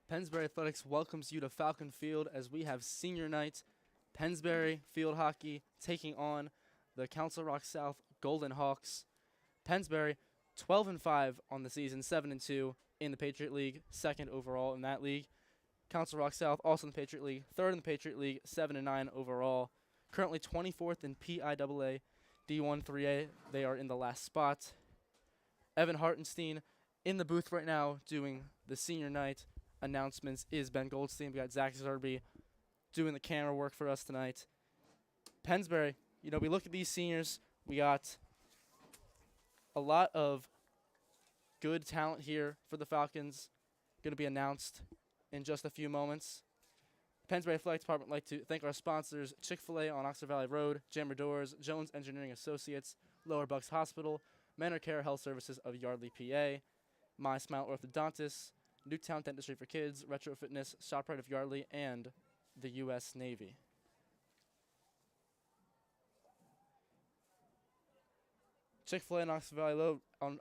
Pennsbury Athletics welcomes you to Falcon Field as we have senior night. Pennsbury field hockey taking on the Council Rock South Golden Hawks. Pennsbury 12-5 on the season, 7-2 in the Patriot League, second overall in that league. Council Rock South also in the Patriot League, third in the Patriot League, 7-9 overall. Currently 24th in PIAA D1 3A. They are in the last spot. Evan Hartenstein in the booth right now doing the senior night announcements is Ben Goldstein. We got Zach Zerby doing the camera work for us tonight. Pennsbury, we look at these seniors. We got a lot of good talent here for the Falcons. Going to be announced in just a few moments. Pennsbury Athletic Department would like to thank our sponsors, Chick-fil-A on Oxford Valley Road, Jammer Doors, Jones Engineering Associates, Lower Bucks Hospital, Manor Care Health Services of Yardley, PA, My Smile Orthodontists, Newtown Dentistry for Kids, Retro Fitness, ShopRite of Yardley, and the U.S. Navy. Chick-fil-A on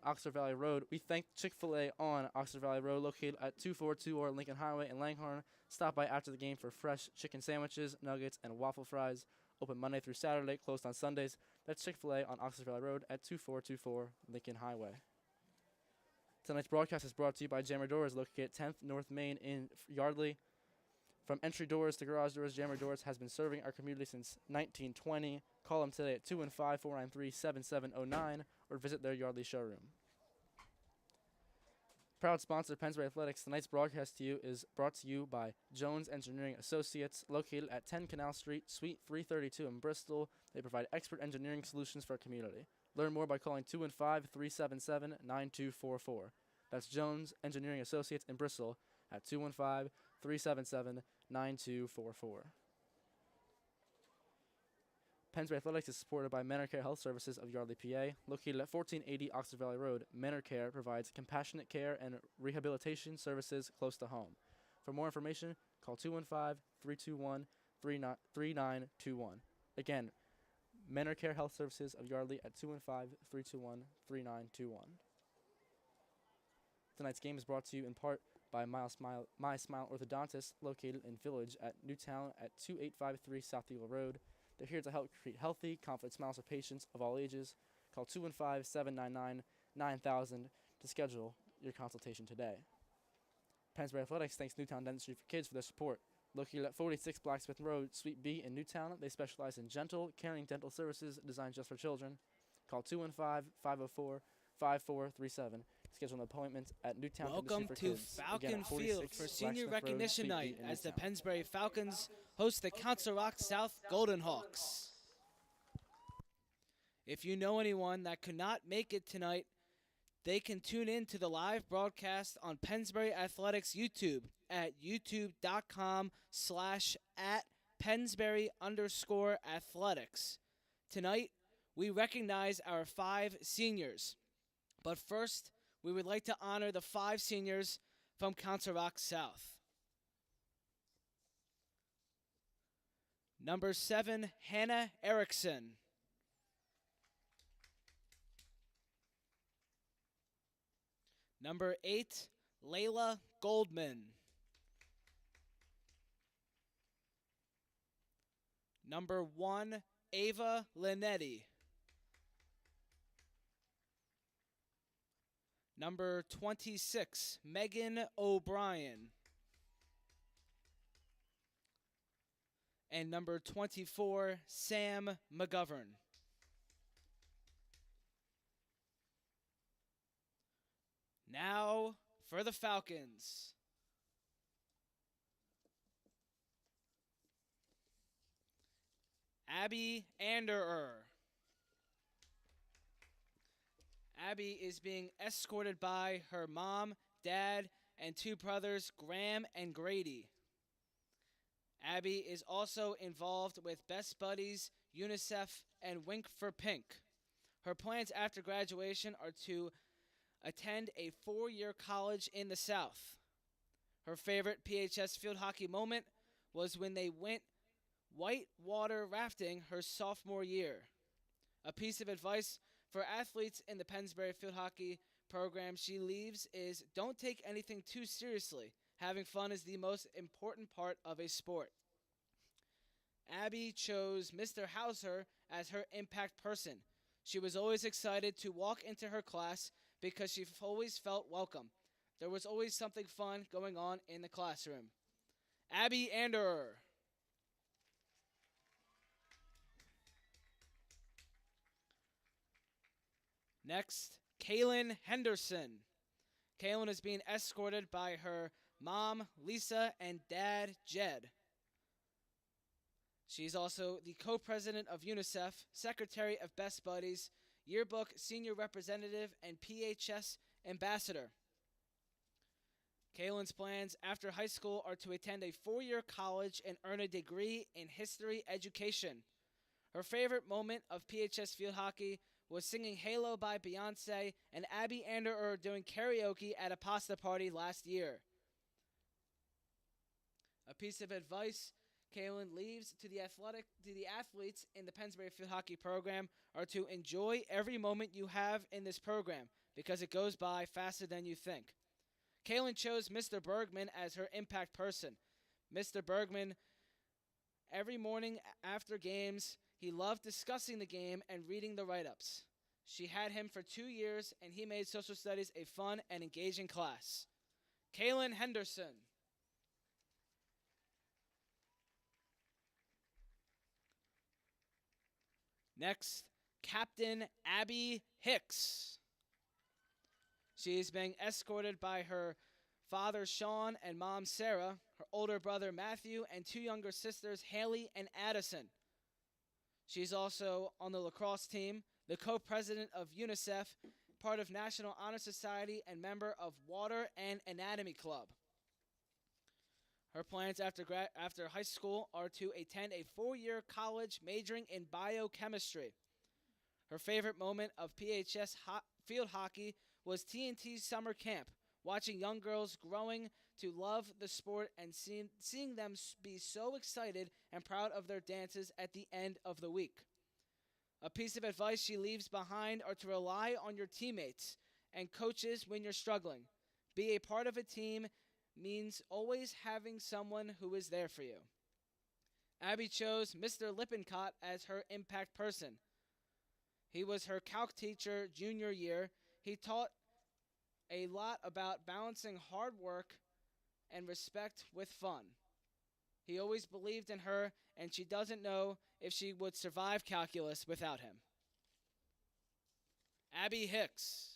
Oxford Valley Road. We thank Chick-fil-A on Oxford Valley Road, located at 242 Lincoln Highway in Langhorne. Stop by after the game for fresh chicken sandwiches, nuggets, and waffle fries. Open Monday through Saturday, closed on Sundays. That's Chick-fil-A on Oxford Valley Road at 2424 Lincoln Highway. Tonight's broadcast is brought to you by Jammer Doors, located at 10th North Main in Yardley. From entry doors to garage doors, Jammer Doors has been serving our community since 1920. Call them today at 215-493-7709 or visit their Yardley showroom. Proud sponsor of Pennsbury Athletics, tonight's broadcast to you is brought to you by Jones Engineering Associates, located at 10 Canal Street, Suite 332 in Bristol. They provide expert engineering solutions for our community. Learn more by calling 215-377-9244. That's Jones Engineering Associates in Bristol at 215-377-9244. Pennsbury Athletics is supported by Manor Care Health Services of Yardley, PA. Located at 1480 Oxford Valley Road, Manor Care provides compassionate care and rehabilitation services close to home. For more information, call 215-321-3921. Again, Manor Care Health Services of Yardley at 215-321-3921. Tonight's game is brought to you in part by My Smile Orthodontists, located in Village at Newtown at 2853 South Eagle Road. They're here to help create healthy, confident smiles for patients of all ages. Call 215-799-9000 to schedule your consultation today. Pennsbury Athletics thanks Newtown Dentistry for Kids for their support. Located at 46 Blacksmith Road, Suite B in Newtown, they specialize in gentle, caring dental services designed just for children. Call 215-504-5437. Schedule an appointment at Newtown Welcome Dentistry for to Kids. Falcon Again, Field for Senior Blacksmith Road, Recognition Suite Night B in as the Newtown. Pennsbury Falcons host the Council Rock South Golden Hawks. If you know anyone that could not make it tonight, they can tune in to the live broadcast on Pennsbury Athletics YouTube at youtube.com/@Pennsbury_athletics. Tonight, we recognize our 5 seniors. But first, we would like to honor the 5 seniors from Council Rock South. Number 7, Hannah Erickson. Number 8, Layla Goldman. Number 1, Ava Linetti. Number 26, Megan O'Brien. And number 24, Sam McGovern. Now for the Falcons. Abby Anderer. Abby is being escorted by her mom, dad, and 2 brothers, Graham and Grady. Abby is also involved with Best Buddies, UNICEF, and Wink for Pink. Her plans after graduation are to attend a 4-year college in the South. Her favorite PHS field hockey moment was when they went whitewater rafting her sophomore year. A piece of advice for athletes in the Pennsbury field hockey program she leaves is don't take anything too seriously. Having fun is the most important part of a sport. Abby chose Mr. Hauser as her impact person. She was always excited to walk into her class because she always felt welcome. There was always something fun going on in the classroom. Abby Anderer. Next, Kaylin Henderson. Kaylin is being escorted by her mom, Lisa, and dad, Jed. She's also the co-president of UNICEF, secretary of Best Buddies, yearbook senior representative, and PHS ambassador. Kaylin's plans after high school are to attend a 4-year college and earn a degree in history education. Her favorite moment of PHS field hockey was singing Halo by Beyonce and Abby Anderer doing karaoke at a pasta party last year. A piece of advice Kaylin leaves to the athletes in the Pennsbury field hockey program are to enjoy every moment you have in this program because it goes by faster than you think. Kaylin chose Mr. Bergman as her impact person. Mr. Bergman, every morning after games, he loved discussing the game and reading the write-ups. She had him for 2 years, and he made social studies a fun and engaging class. Kaylin Henderson. Next, Captain Abby Hicks. She is being escorted by her father, Sean, and mom, Sarah, her older brother, Matthew, and 2 younger sisters, Haley and Addison. She's also on the lacrosse team, the co-president of UNICEF, part of National Honor Society, and member of Water and Anatomy Club. Her plans after high school are to attend a 4-year college majoring in biochemistry. Her favorite moment of PHS field hockey was TNT's summer camp, watching young girls growing to love the sport and seeing them be so excited and proud of their dances at the end of the week. A piece of advice she leaves behind are to rely on your teammates and coaches when you're struggling. Be a part of a team means always having someone who is there for you. Abby chose Mr. Lippincott as her impact person. He was her calc teacher junior year. He taught a lot about balancing hard work and respect with fun. He always believed in her, and she doesn't know if she would survive calculus without him. Abby Hicks.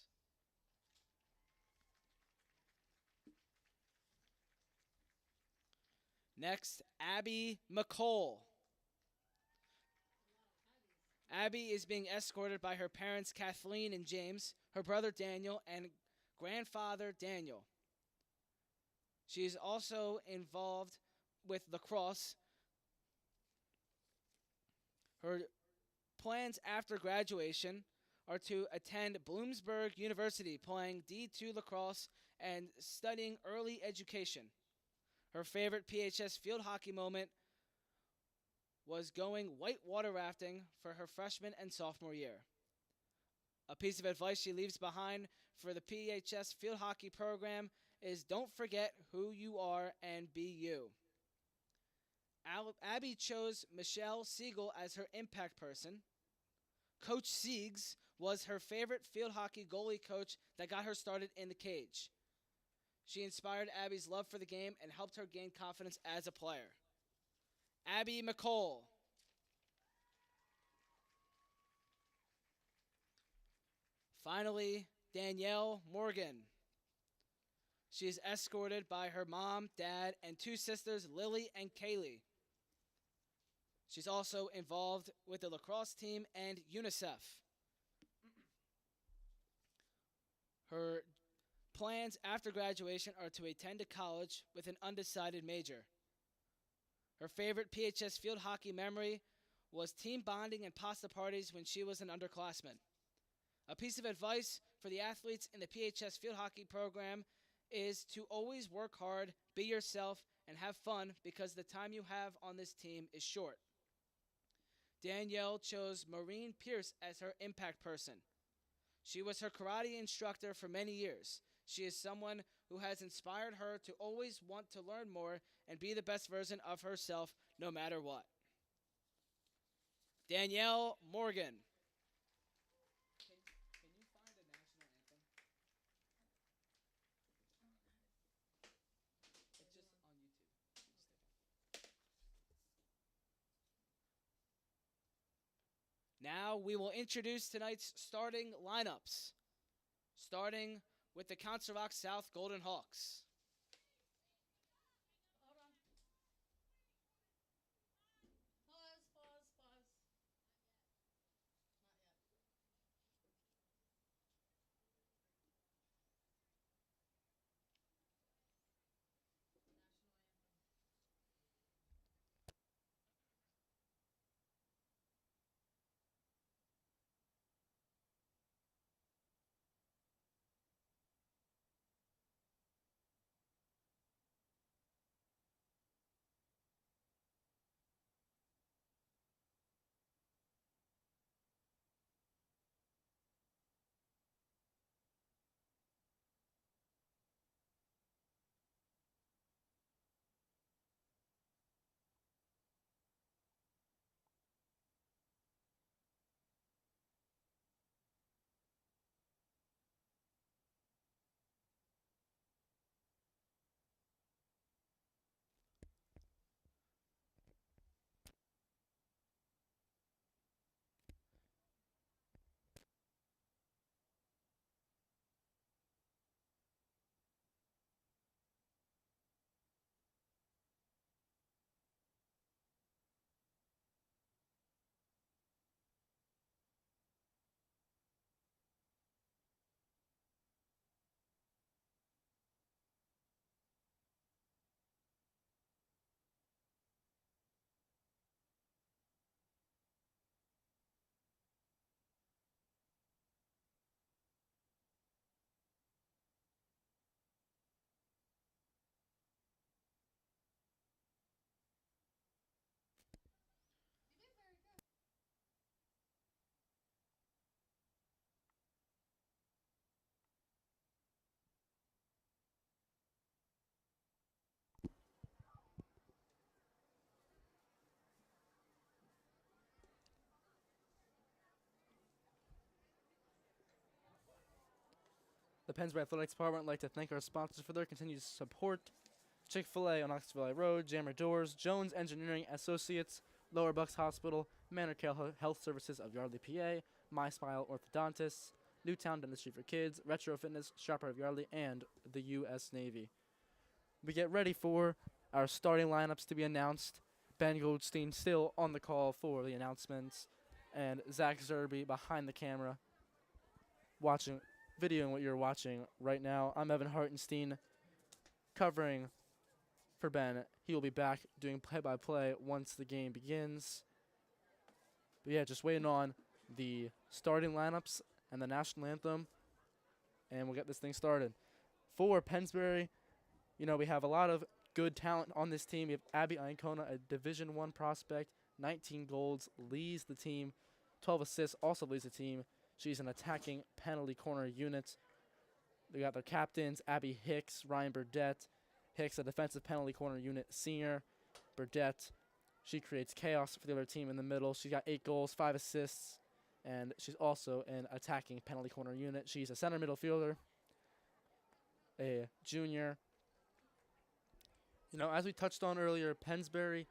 Next, Abby McCall. Abby is being escorted by her parents, Kathleen and James, her brother Daniel, and grandfather Daniel. She is also involved with lacrosse. Her plans after graduation are to attend Bloomsburg University, playing D2 lacrosse and studying early education. Her favorite PHS field hockey moment was going whitewater rafting for her freshman and sophomore year. A piece of advice she leaves behind for the PHS field hockey program is don't forget who you are and be you. Abby chose Michelle Siegel as her impact person. Coach Siegs was her favorite field hockey goalie coach that got her started in the cage. She inspired Abby's love for the game and helped her gain confidence as a player. Abby McCall. Finally, Danielle Morgan. She is escorted by her mom, dad, and 2 sisters, Lily and Kaylee. She's also involved with the lacrosse team and UNICEF. Her plans after graduation are to attend a college with an undecided major. Her favorite PHS field hockey memory was team bonding and pasta parties when she was an underclassman. A piece of advice for the athletes in the PHS field hockey program is to always work hard, be yourself, and have fun because the time you have on this team is short. Danielle chose Maureen Pierce as her impact person. She was her karate instructor for many years. She is someone who has inspired her to always want to learn more and be the best version of herself no matter what. Danielle Morgan. Can you find a national anthem? It's just on YouTube. Now we will introduce tonight's starting lineups, starting with the Council Rock South Golden Hawks. The Pennsbury Athletics Department would like to thank our sponsors for their continued support. Chick-fil-A on Knoxville Road, Jammer Doors, Jones Engineering Associates, Lower Bucks Hospital, Manor Care Health Services of Yardley, PA, My Smile Orthodontists, Newtown Dentistry for Kids, Retro Fitness, Shopper of Yardley, and the U.S. Navy. We get ready for our starting lineups to be announced. Ben Goldstein still on the call for the announcements, and Zach Zerby behind the camera videoing what you're watching right now. I'm Evan Hartenstein covering for Ben. He will be back doing play-by-play once the game begins. But yeah, just waiting on the starting lineups and the national anthem, and we'll get this thing started. For Pennsbury, we have a lot of good talent on this team. We have Abby Iancona, a Division I prospect, 19 goals, leads the team, 12 assists, also leads the team. She's an attacking penalty corner unit. They got their captains, Abby Hicks, Ryan Burdett. Hicks, a defensive penalty corner unit senior. Burdett, she creates chaos for the other team in the middle. She's got 8 goals, 5 assists, and she's also an attacking penalty corner unit. She's a center midfielder, a junior. As we touched on earlier, Pennsbury,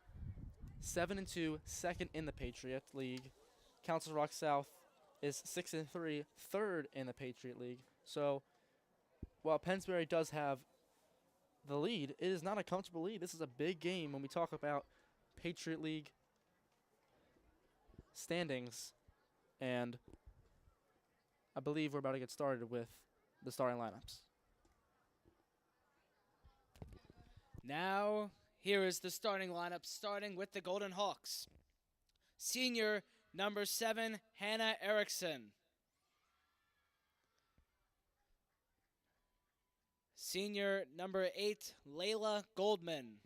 7-2, second in the Patriot League. Council Rock South is 6-3, third in the Patriot League. So while Pennsbury does have the lead, it is not a comfortable lead. This is a big game when we talk about Patriot League standings. And I believe we're about to get started with the starting lineups. Now, here is the starting lineup, starting with the Golden Hawks. Senior number 7, Hannah Erickson. Senior number 8, Layla Goldman.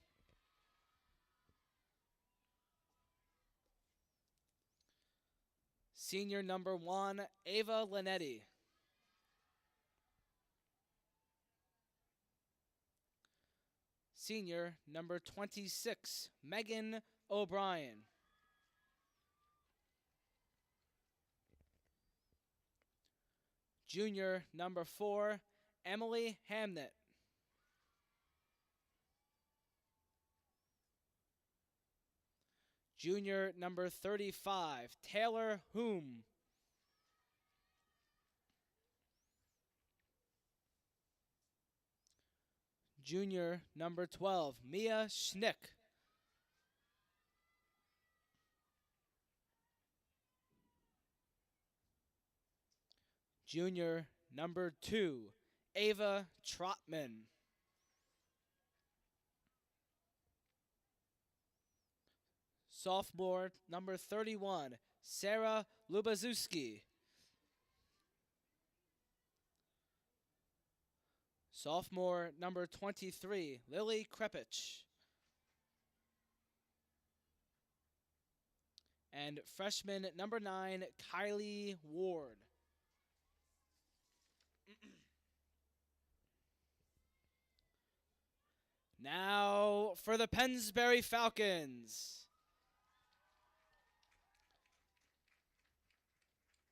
Senior number 1, Ava Linetti. Senior number 26, Megan O'Brien. Junior number 4, Emily Hamnet. Junior number 35, Taylor Hume. Junior number 12, Mia Schnick. Junior number 2, Ava Trotman. Sophomore number 31, Sarah Lubazuski. Sophomore number 23, Lily Krepich. And freshman number 9, Kylie Ward. Now for the Pennsbury Falcons.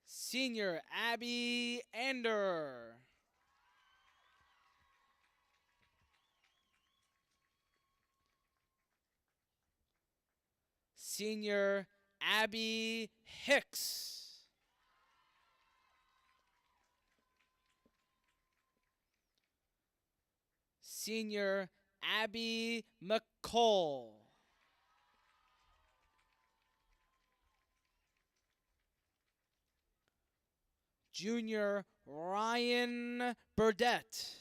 Senior Abby Ander. Senior Abby Hicks. Senior Abby McCall. Junior Ryan Burdett.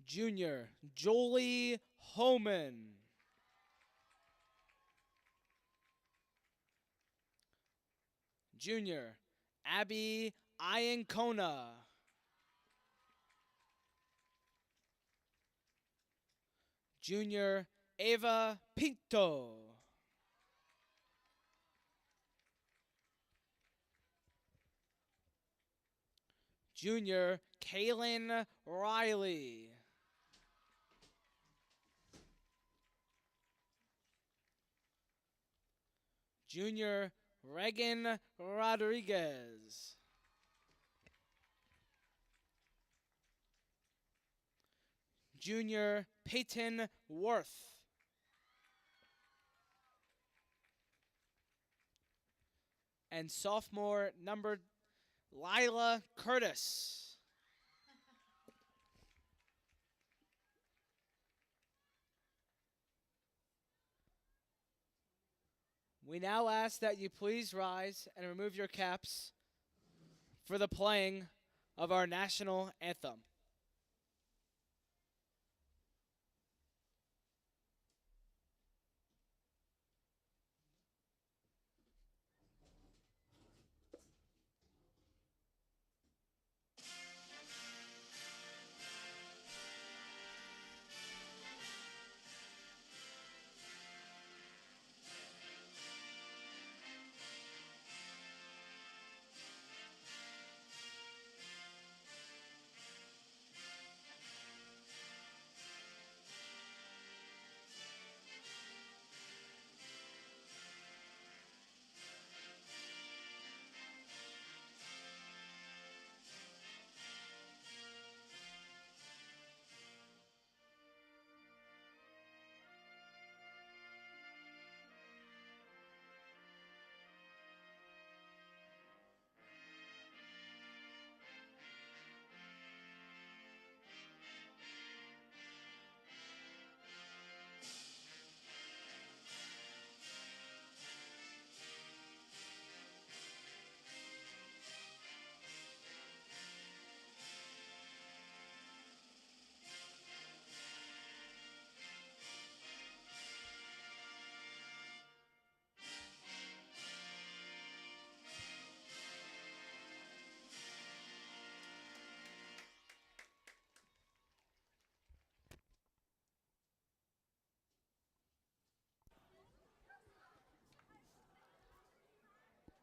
Junior Jolie Homan. Junior Abby Iancona. Junior Ava Pinto. Junior Kaylin Riley. Junior Regan Rodriguez. Junior Peyton Worth. And sophomore number Lila Curtis. We now ask that you please rise and remove your caps for the playing of our national anthem.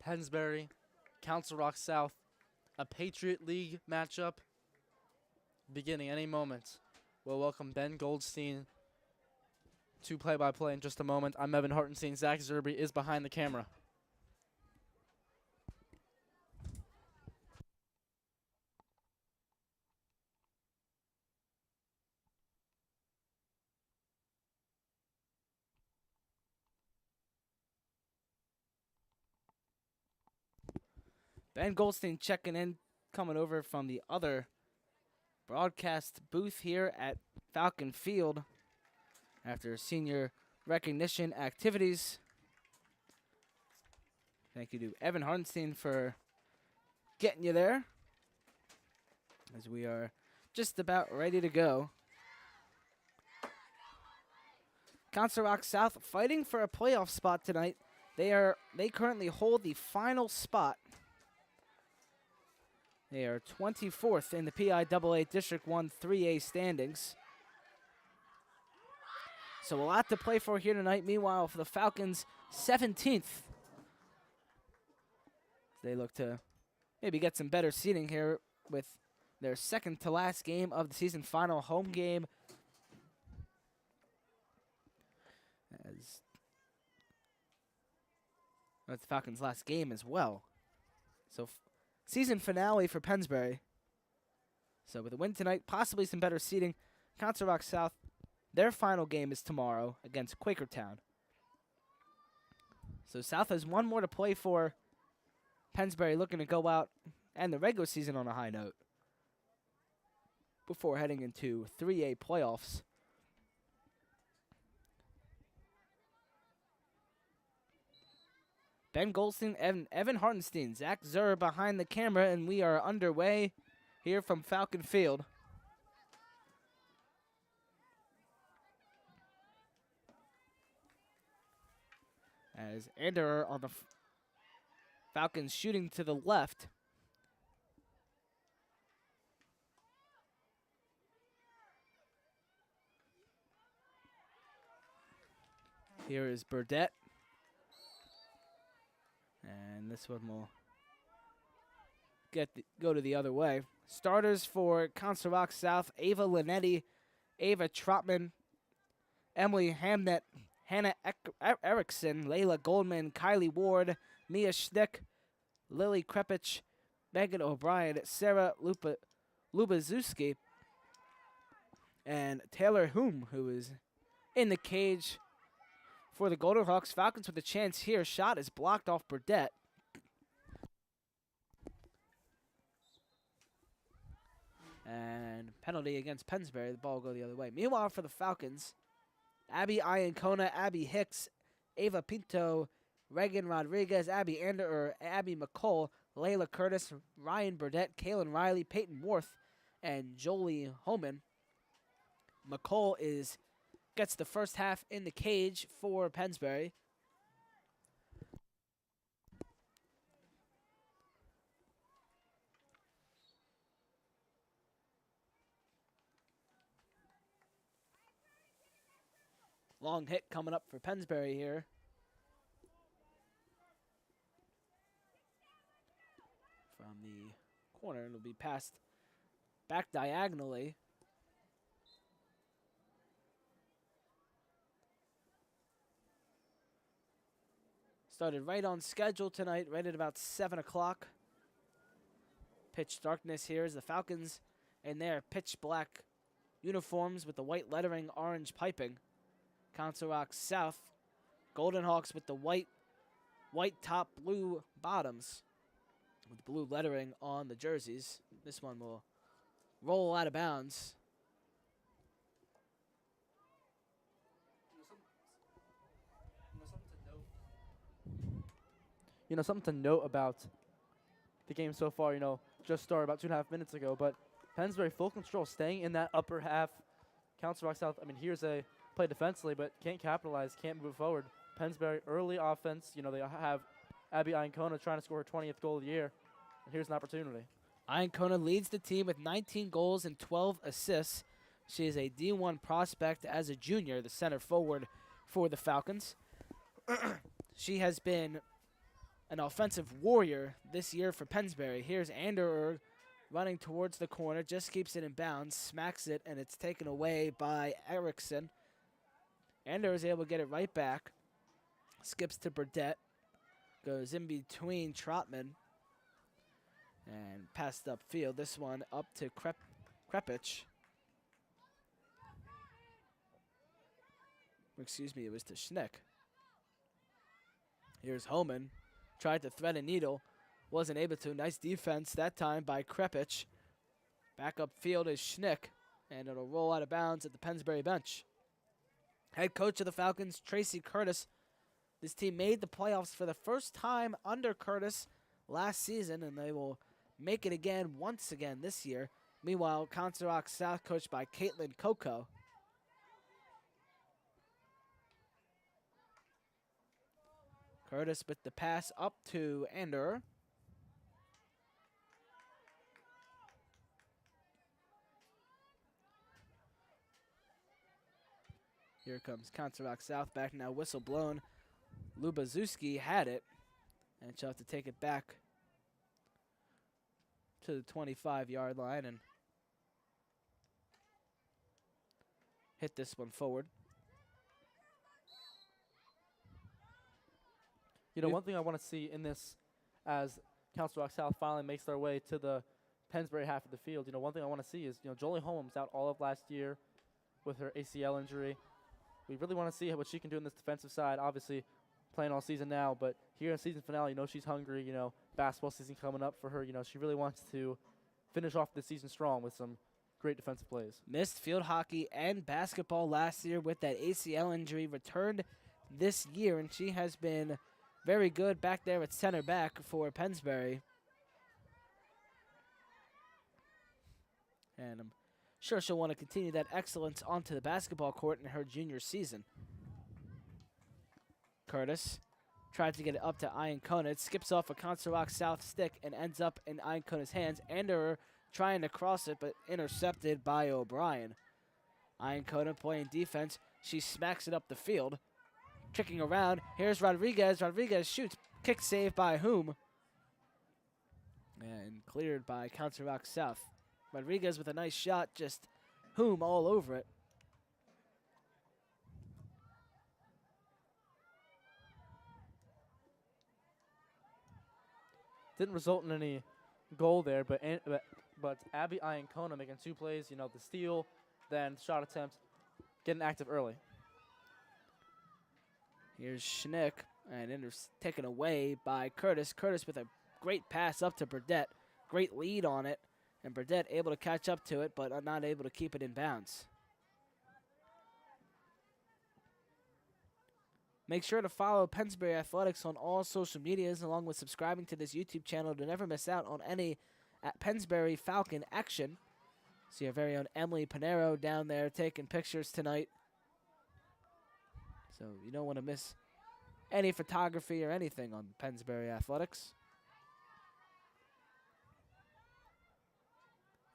Pennsbury, Council Rock South, a Patriot League matchup beginning any moment. We'll welcome Ben Goldstein to play-by-play in just a moment. I'm Evan Hartenstein. Zach Zerby is behind the camera. Ben Goldstein checking in, coming over from the other broadcast booth here at Falcon Field after senior recognition activities. Thank you to Evan Hartenstein for getting you there, as we are just about ready to go. Council Rock South fighting for a playoff spot tonight. They currently hold the final spot. They are 24th in the PIAA District 1 3A standings. So a lot to play for here tonight. Meanwhile, for the Falcons, 17th. They look to maybe get some better seating here with their second to last game of the season, final home game. That's the Falcons' last game as well. So season finale for Pennsbury. So with a win tonight, possibly some better seating. Council Rock South, their final game is tomorrow against Quakertown. So South has one more to play for. Pennsbury looking to go out and the regular season on a high note before heading into 3A playoffs. Ben Goldstein, Evan Hartenstein, Zach Zur behind the camera, and we are underway here from Falcon Field. As Anderer on the Falcons shooting to the left. Here is Burdette. And this one will go to the other way. Starters for Council Rock South: Ava Linetti, Ava Trotman, Emily Hamnet, Hannah Erickson, Layla Goldman, Kylie Ward, Mia Schnick, Lily Krepich, Megan O'Brien, Sarah Lubazuski, and Taylor Hume, who is in the cage for the Golden Hawks. Falcons with a chance here. Shot is blocked off Burdette. And penalty against Pennsbury. The ball will go the other way. Meanwhile, for the Falcons, Abby Iancona, Abby Hicks, Ava Pinto, Reagan Rodriguez, Abby Abby McCall, Layla Curtis, Ryan Burdette, Kaylin Riley, Peyton Worth, and Jolie Holman. McCall gets the first half in the cage for Pennsbury. Long hit coming up for Pennsbury here. From the corner, it'll be passed back diagonally. Started right on schedule tonight, right at about 7 o'clock. Pitch darkness here as the Falcons in their pitch black uniforms with the white lettering, orange piping. Council Rock South, Golden Hawks with the white top, blue bottoms with blue lettering on the jerseys. This one will roll out of bounds. Something to note about the game so far, just started about 2.5 minutes ago, but Pennsbury full control, staying in that upper half. Council Rock South, here's a play defensively, but can't capitalize, can't move forward. Pennsbury, early offense. They have Abby Iancona trying to score her 20th goal of the year. And here's an opportunity. Iancona leads the team with 19 goals and 12 assists. She is a D1 prospect as a junior, the center forward for the Falcons. She has been an offensive warrior this year for Pennsbury. Here's Anderer running towards the corner, just keeps it in bounds, smacks it, and it's taken away by Erickson. Anderer is able to get it right back. Skips to Burdett. Goes in between Trotman. And passed upfield. This one up to Krepich. Excuse me, it was to Schnick. Here's Homan. Tried to thread a needle. Wasn't able to. Nice defense that time by Krepich. Back upfield is Schnick. And it'll roll out of bounds at the Pennsbury bench. Head coach of the Falcons, Tracy Curtis. This team made the playoffs for the first time under Curtis last season, and they will make it again once again this year. Meanwhile, Council Rock South coached by Caitlin Coco. Curtis with the pass up to Anderer. Here comes Council Rock South back now, whistle blown. Lubazuski had it, and she'll have to take it back to the 25-yard line and hit this one forward. You know, one thing I want to see in this, as Council Rock South finally makes their way to the Pennsbury half of the field, you know, one thing I want to see is, you know, Jolie Holmes out all of last year with her ACL injury. We really want to see what she can do in this defensive side. Obviously, playing all season now, but here in season finale, you know, she's hungry. You know, basketball season coming up for her. You know, she really wants to finish off the season strong with some great defensive plays. Missed field hockey and basketball last year with that ACL injury. Returned this year, and she has been very good back there at center back for Pennsbury. And I'm sure she'll want to continue that excellence onto the basketball court in her junior season. Curtis tried to get it up to Iancona. It skips off a Council Rock South stick and ends up in Iancona's hands. Anderer trying to cross it, but intercepted by O'Brien. Iancona playing defense. She smacks it up the field. Kicking around. Here's Rodriguez. Rodriguez shoots. Kick saved by whom? And cleared by Council Rock South. Rodriguez with a nice shot. Just whom all over it. Didn't result in any goal there, but Abby Iancona making two plays. You know, the steal, then shot attempt, getting active early. Here's Schnick, and taken away by Curtis. Curtis with a great pass up to Burdett. Great lead on it, and Burdett able to catch up to it, but not able to keep it in bounds. Make sure to follow Pennsbury Athletics on all social medias, along with subscribing to this YouTube channel to never miss out on any Pennsbury Falcon action. See our very own Emily Panero down there taking pictures tonight. So you don't want to miss any photography or anything on Pennsbury Athletics.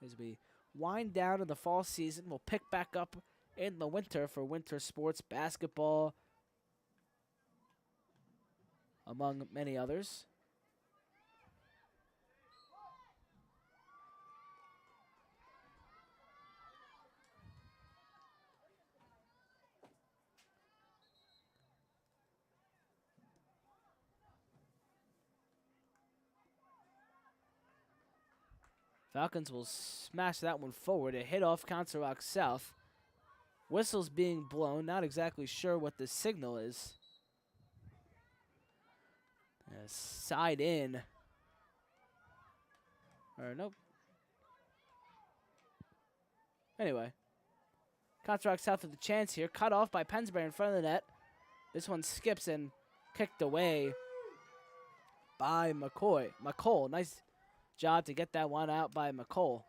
As we wind down in the fall season, we'll pick back up in the winter for winter sports, basketball, among many others. Falcons will smash that one forward. It hit off Council Rock South. Whistles being blown. Not exactly sure what the signal is. Side in. Or nope. Anyway. Council Rock South with a chance here. Cut off by Pennsbury in front of the net. This one skips and kicked away by McColl. Nice job to get that one out by McColl.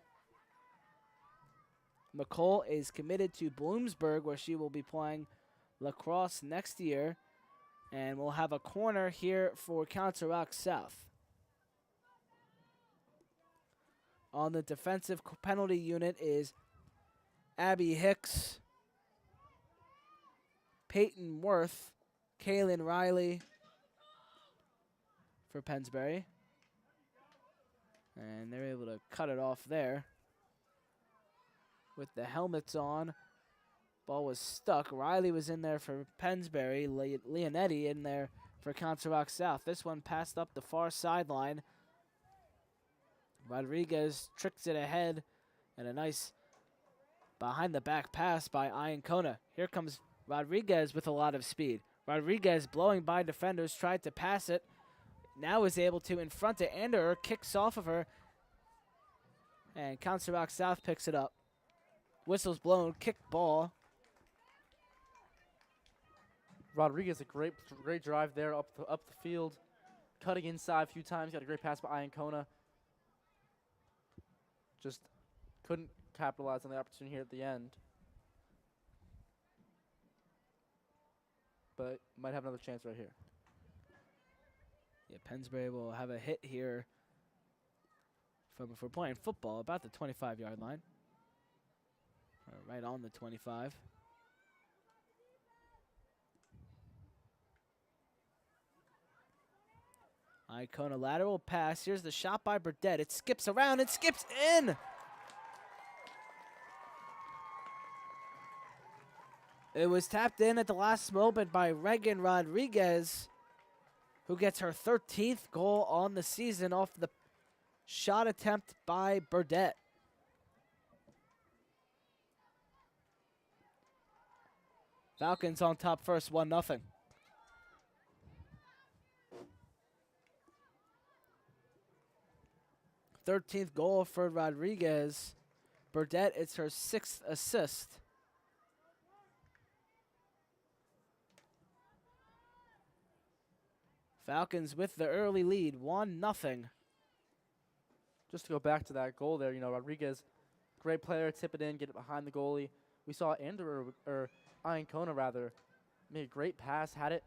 McColl is committed to Bloomsburg, where she will be playing lacrosse next year. And we'll have a corner here for Council Rock South. On the defensive penalty unit is Abby Hicks, Peyton Worth, Kaylin Riley, for Pennsbury. And they're able to cut it off there. With the helmets on. Ball was stuck. Riley was in there for Pennsbury. Leonetti in there for Council Rock South. This one passed up the far sideline. Rodriguez tricks it ahead. And a nice behind-the-back pass by Iancona. Here comes Rodriguez with a lot of speed. Rodriguez blowing by defenders, tried to pass it. Now is able to in front of Anderer, kicks off of her. And Council Rock South picks it up. Whistle's blown, kick ball. Rodriguez, a great drive there up the field. Cutting inside a few times, got a great pass by Iancona. Just couldn't capitalize on the opportunity here at the end. But might have another chance right here. Yeah, Pennsbury will have a hit here from, if we're playing football, about the 25-yard line. Or right on the 25. Iancona lateral pass. Here's the shot by Burdett. It skips around and skips in. It was tapped in at the last moment by Reagan Rodriguez, who gets her 13th goal on the season off the shot attempt by Burdett. Falcons on top first, 1-0. Thirteenth goal for Rodriguez. Burdett, it's her 6th assist. Falcons with the early lead, 1-0. Just to go back to that goal there, Rodriguez, great player, tip it in, get it behind the goalie. We saw Iancona rather, made a great pass, had it,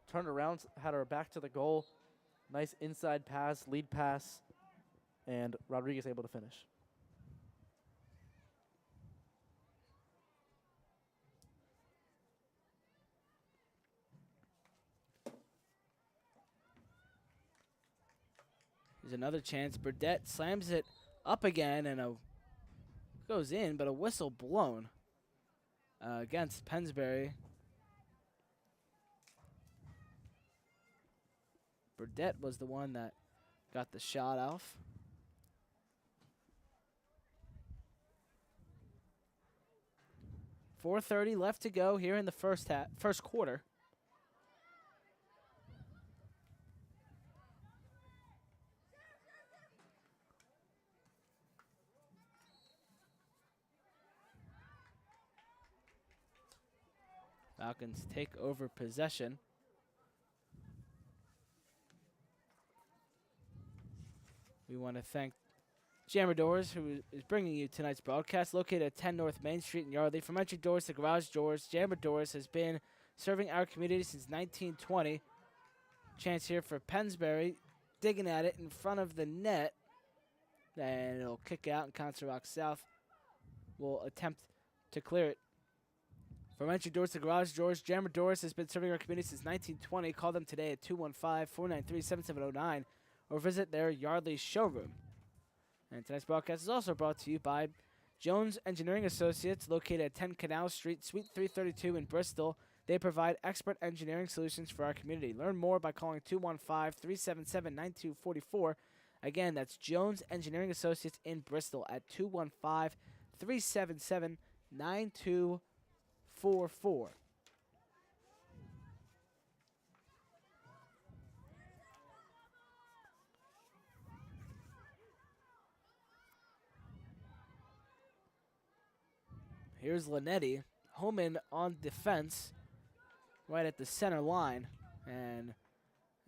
turned around, had her back to the goal. Nice inside pass, lead pass, and Rodriguez able to finish. There's another chance. Burdett slams it up again and goes in, but a whistle blown against Pennsbury. Burdett was the one that got the shot off. .430 left to go here in the first quarter. Falcons take over possession. We want to thank Jammer Doors, who is bringing you tonight's broadcast, located at 10 North Main Street in Yardley. From entry doors to garage doors, Jammer Doors has been serving our community since 1920. Chance here for Pennsbury, digging at it in front of the net. And it'll kick out, and Council Rock South will attempt to clear it. From entry doors to garage doors, Jammer Doors has been serving our community since 1920. Call them today at 215-493-7709 or visit their Yardley showroom. And tonight's broadcast is also brought to you by Jones Engineering Associates, located at 10 Canal Street, Suite 332 in Bristol. They provide expert engineering solutions for our community. Learn more by calling 215-377-9244. Again, that's Jones Engineering Associates in Bristol at 215-377-9244. Here's Linetti. Holman on defense right at the center line. And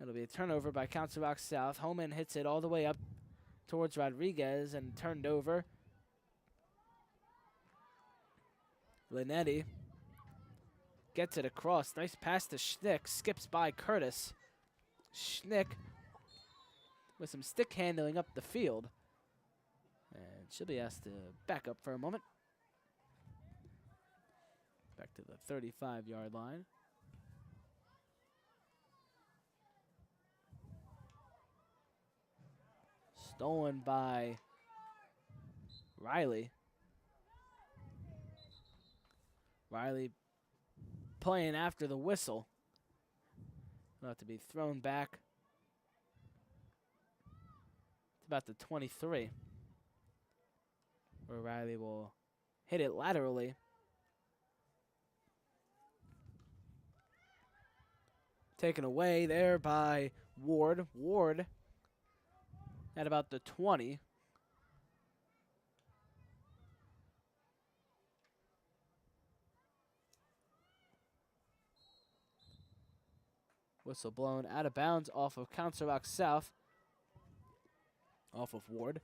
it'll be a turnover by Council Rock South. Holman hits it all the way up towards Rodriguez and turned over. Linetti gets it across. Nice pass to Schnick. Skips by Curtis. Schnick with some stick handling up the field. And she'll be asked to back up for a moment. Back to the 35-yard line. Stolen by Riley. Riley playing after the whistle. About to be thrown back. It's about the 23. Where Riley will hit it laterally. Taken away there by Ward. Ward at about the 20. Whistle blown out of bounds off of Council Rock South. Off of Ward.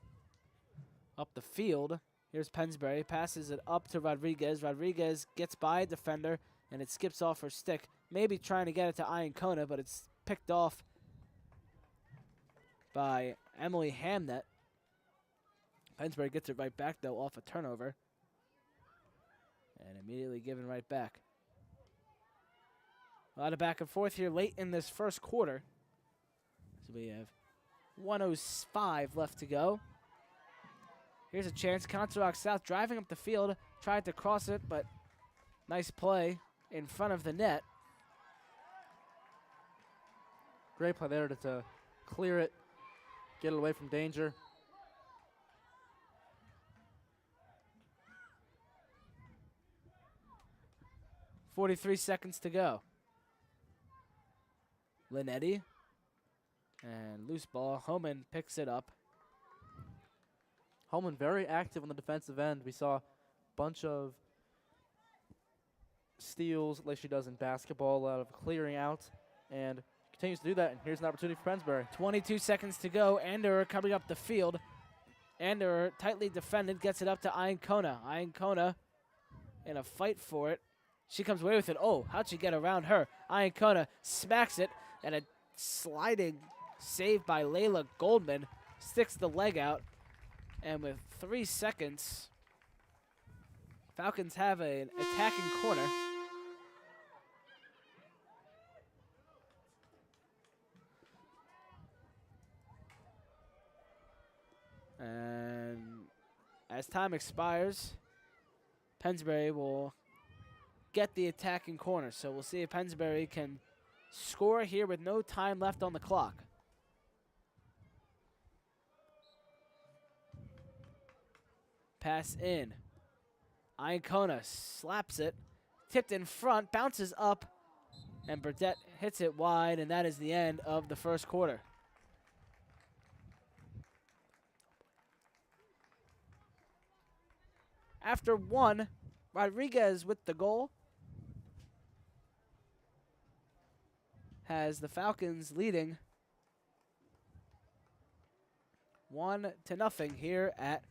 Up the field. Here's Pennsbury. Passes it up to Rodriguez. Rodriguez gets by a defender, and it skips off her stick. Maybe trying to get it to Iancona, but it's picked off by Emily Hamnet. Pennsbury gets it right back, though, off a turnover. And immediately given right back. A lot of back and forth here late in this first quarter. So we have 1:05 left to go. Here's a chance. Council Rock South driving up the field. Tried to cross it, but nice play in front of the net. Great play there to clear it, get it away from danger. .43 seconds to go. Linetti. And loose ball. Homan picks it up. Holman very active on the defensive end. We saw a bunch of steals like she does in basketball, a lot of clearing out, and continues to do that. And here's an opportunity for Pennsbury. 22 seconds to go. Anderer coming up the field. Anderer tightly defended, gets it up to Iancona. Iancona in a fight for it. She comes away with it. Oh, how'd she get around her? Iancona smacks it, and a sliding save by Layla Goldman sticks the leg out. And with 3 seconds, Falcons have an attacking corner. And as time expires, Pennsbury will get the attacking corner. So we'll see if Pennsbury can score here with no time left on the clock. Pass in. Iancona slaps it. Tipped in front, bounces up, and Burdette hits it wide, and that is the end of the first quarter. After one, Rodriguez with the goal has the Falcons leading 1-0 here at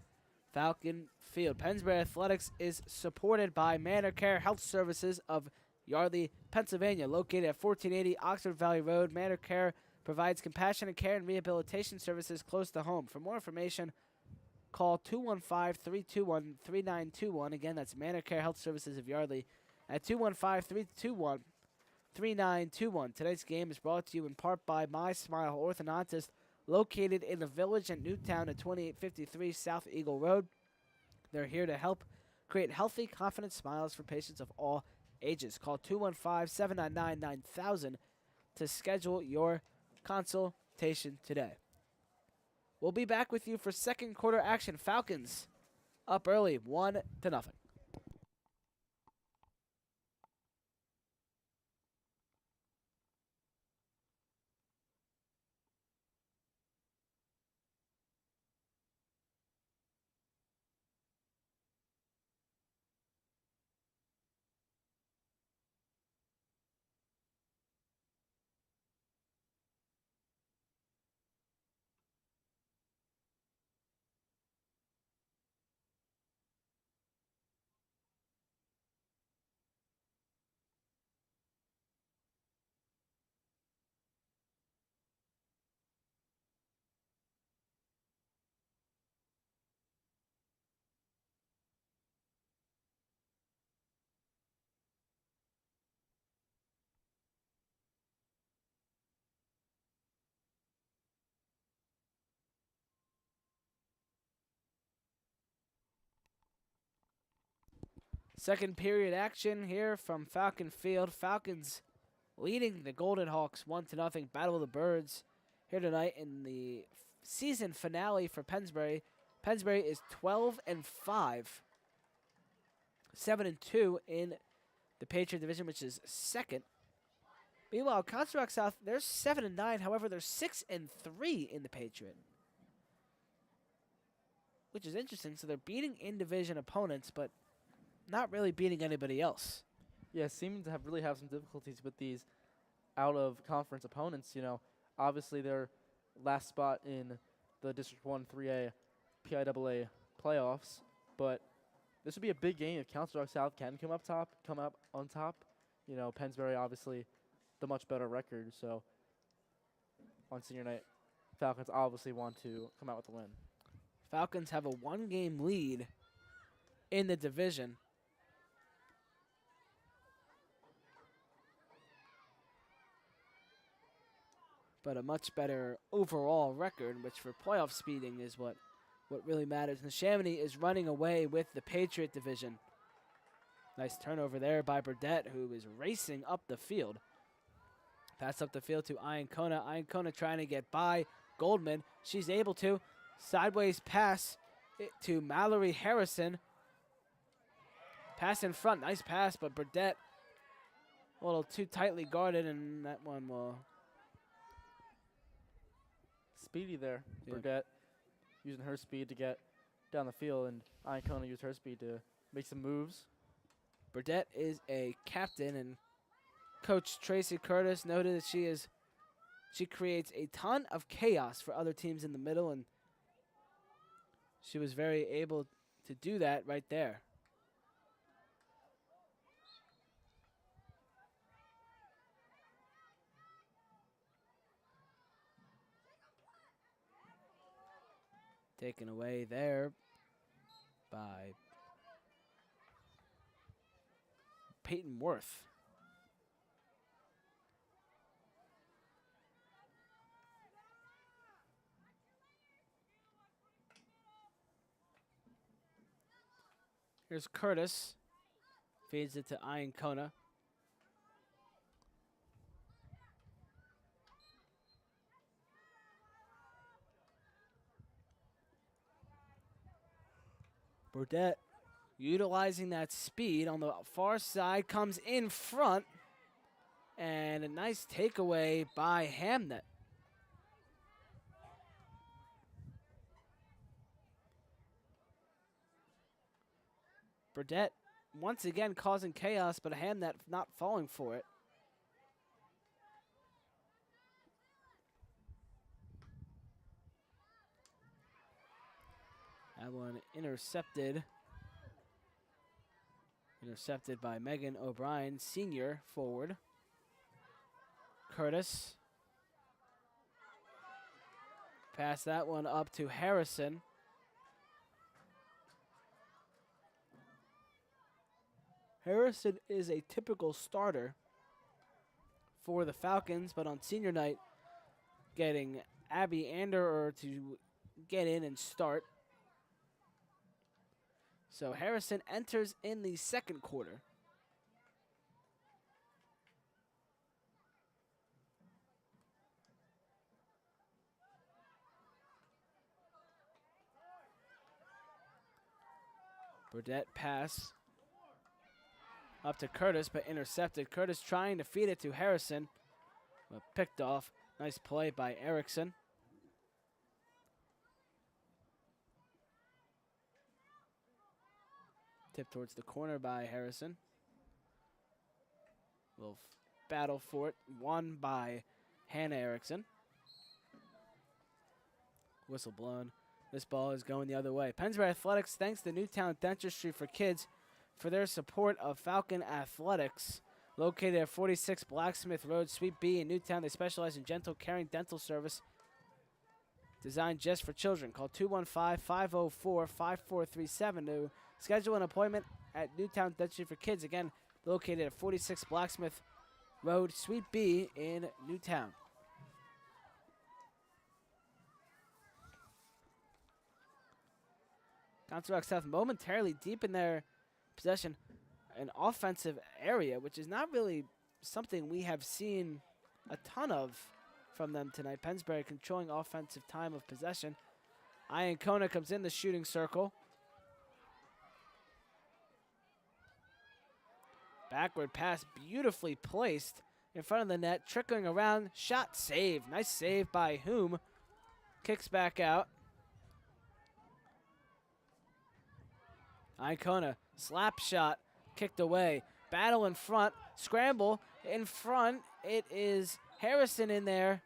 Falcon Field. Pennsbury Athletics is supported by Manor Care Health Services of Yardley, Pennsylvania, located at 1480 Oxford Valley Road. Manor Care provides compassionate care and rehabilitation services close to home. For more information, call 215-321-3921. Again, that's Manor Care Health Services of Yardley at 215-321-3921. Today's game is brought to you in part by My Smile Orthodontist, located in the Village at Newtown at 2853 South Eagle Road. They're here to help create healthy, confident smiles for patients of all ages. Call 215-799-9000 to schedule your consultation today. We'll be back with you for second quarter action. Falcons up early, 1-0. Second period action here from Falcon Field. Falcons leading the Golden Hawks 1-0. Battle of the Birds here tonight in the season finale for Pennsbury. Pennsbury is 12-5, 7-2 in the Patriot Division, which is second. Meanwhile, Council Rock South, they're 7-9. However, they're 6-3 in the Patriot, which is interesting. So they're beating in-division opponents, but not really beating anybody else. Yeah, seeming to really have some difficulties with these out-of-conference opponents. You know, obviously their last spot in the District 1 3A PIAA playoffs, but this would be a big game if Council Rock South can come up on top. You know, Pennsbury obviously the much better record, so on senior night, Falcons obviously want to come out with the win. Falcons have a 1-game lead in the division. But a much better overall record, which for playoff speeding is what really matters. And Chamonix is running away with the Patriot division. Nice turnover there by Burdett, who is racing up the field. Pass up the field to Iancona. Iancona trying to get by Goldman. She's able to. Sideways pass to Mallory Harrison. Pass in front. Nice pass, but Burdett a little too tightly guarded, and that one will... Speedy there. Yeah. Burdett using her speed to get down the field, and Iancona used her speed to make some moves. Burdett is a captain, and Coach Tracy Curtis noted that she creates a ton of chaos for other teams in the middle, and she was very able to do that right there. Taken away there by Peyton Worth. Here's Curtis. Feeds it to Iancona. Burdett utilizing that speed on the far side, comes in front, and a nice takeaway by Hamnet. Burdett once again causing chaos, but Hamnet not falling for it. That one intercepted. Intercepted by Megan O'Brien, senior forward. Curtis. Pass that one up to Harrison. Harrison is a typical starter for the Falcons, but on senior night, getting Abby Anderer to get in and start. So Harrison enters in the second quarter. Burdett pass up to Curtis, but intercepted. Curtis trying to feed it to Harrison, but picked off. Nice play by Erickson. Tip towards the corner by Harrison. Little battle for it. Won by Hannah Erickson. Whistle blown. This ball is going the other way. Pennsbury Athletics thanks the Newtown Dentistry for Kids for their support of Falcon Athletics. Located at 46 Blacksmith Road, Suite B in Newtown, they specialize in gentle, caring dental service designed just for children. Call 215-504-5437 to schedule an appointment at Newtown Dentistry for Kids. Again, located at 46 Blacksmith Road, Suite B in Newtown. Council Rock South momentarily deep in their possession. an offensive area, which is not really something we have seen a ton of from them tonight. Pennsbury controlling offensive time of possession. Iancona comes in the shooting circle. Backward pass beautifully placed in front of the net, trickling around, shot saved. Nice save by Hume. Kicks back out. Iancona, slap shot, kicked away. Battle in front, scramble in front. It is Harrison in there.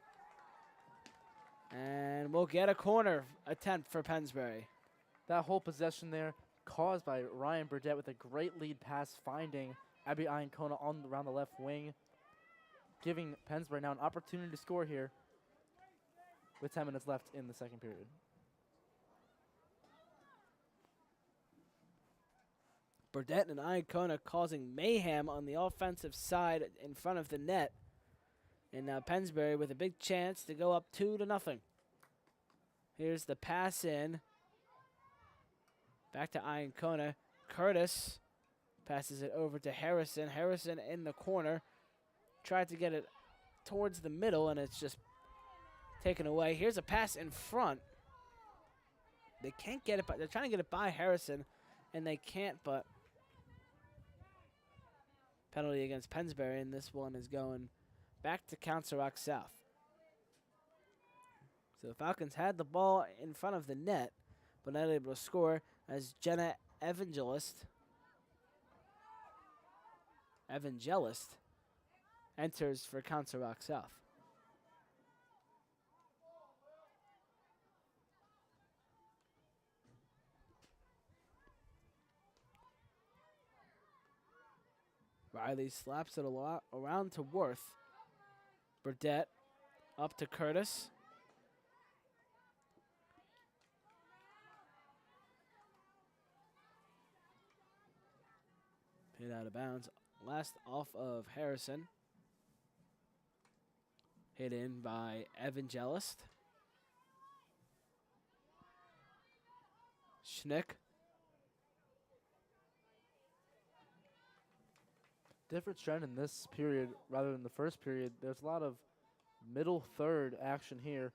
And we'll get a corner attempt for Pennsbury. That whole possession there caused by Ryan Burdett with a great lead pass, finding Abby Iancona around the left wing, giving Pennsbury now an opportunity to score here with 10 minutes left in the second period. Burdett and Iancona causing mayhem on the offensive side in front of the net. And now Pennsbury with a big chance to go up 2-0. Here's the pass in. Back to Iancona. Curtis passes it over to Harrison. Harrison in the corner. Tried to get it towards the middle, and it's just taken away. Here's a pass in front. They can't get it, but they're trying to get it by Harrison, and they can't, but penalty against Pennsbury, and this one is going back to Council Rock South. So the Falcons had the ball in front of the net, but not able to score as Jenna Evangelist enters for Council Rock South. Riley slaps it a lot around to Worth. Burdett up to Curtis. Hit out of bounds. Last off of Harrison. Hit in by Evangelist. Schnick. Different trend in this period rather than the first period. There's a lot of middle third action here.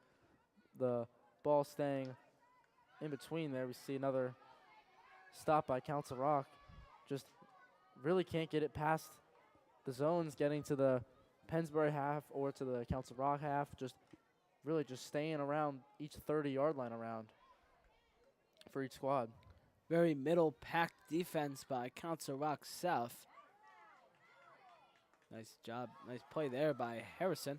The ball staying in between there. We see another stop by Council Rock. Just really can't get it past the zones, getting to the Pennsbury half or to the Council Rock half. Just really just staying around each 30-yard line around for each squad. Very middle packed defense by Council Rock South. Nice job, nice play there by Harrison.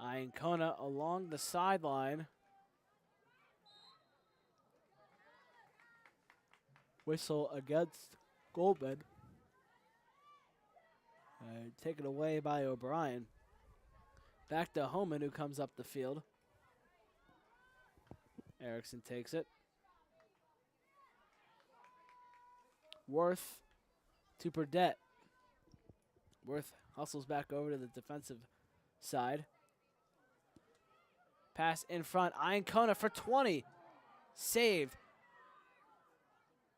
Iancona along the sideline. Whistle against Goldman. Taken away by O'Brien. Back to Homan, who comes up the field. Erickson takes it. Worth to Burdett. Worth hustles back over to the defensive side. Pass in front. Iancona for 20. Saved.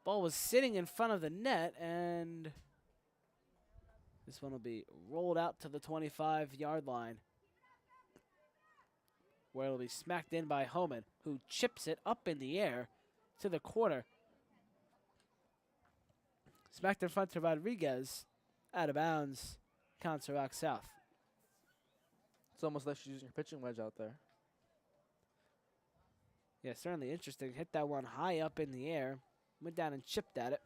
Ball was sitting in front of the net, and this one will be rolled out to the 25-yard line, where it'll be smacked in by Homan, who chips it up in the air to the corner. Smacked in front to Rodriguez. Out of bounds. Council Rock South. It's almost like she's using her pitching wedge out there. Yeah, certainly interesting. Hit that one high up in the air. Went down and chipped at it.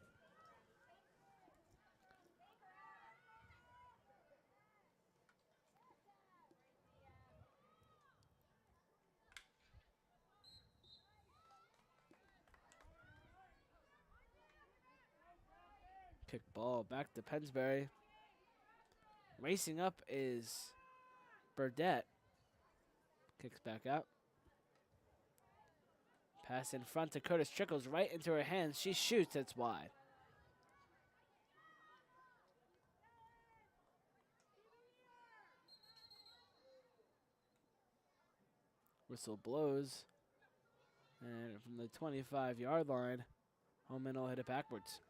Kick ball back to Pennsbury. Racing up is Burdett. Kicks back out. Pass in front to Curtis. Trickles right into her hands. She shoots. It's wide. Whistle blows. And from the 25-yard line, Holman will hit it backwards.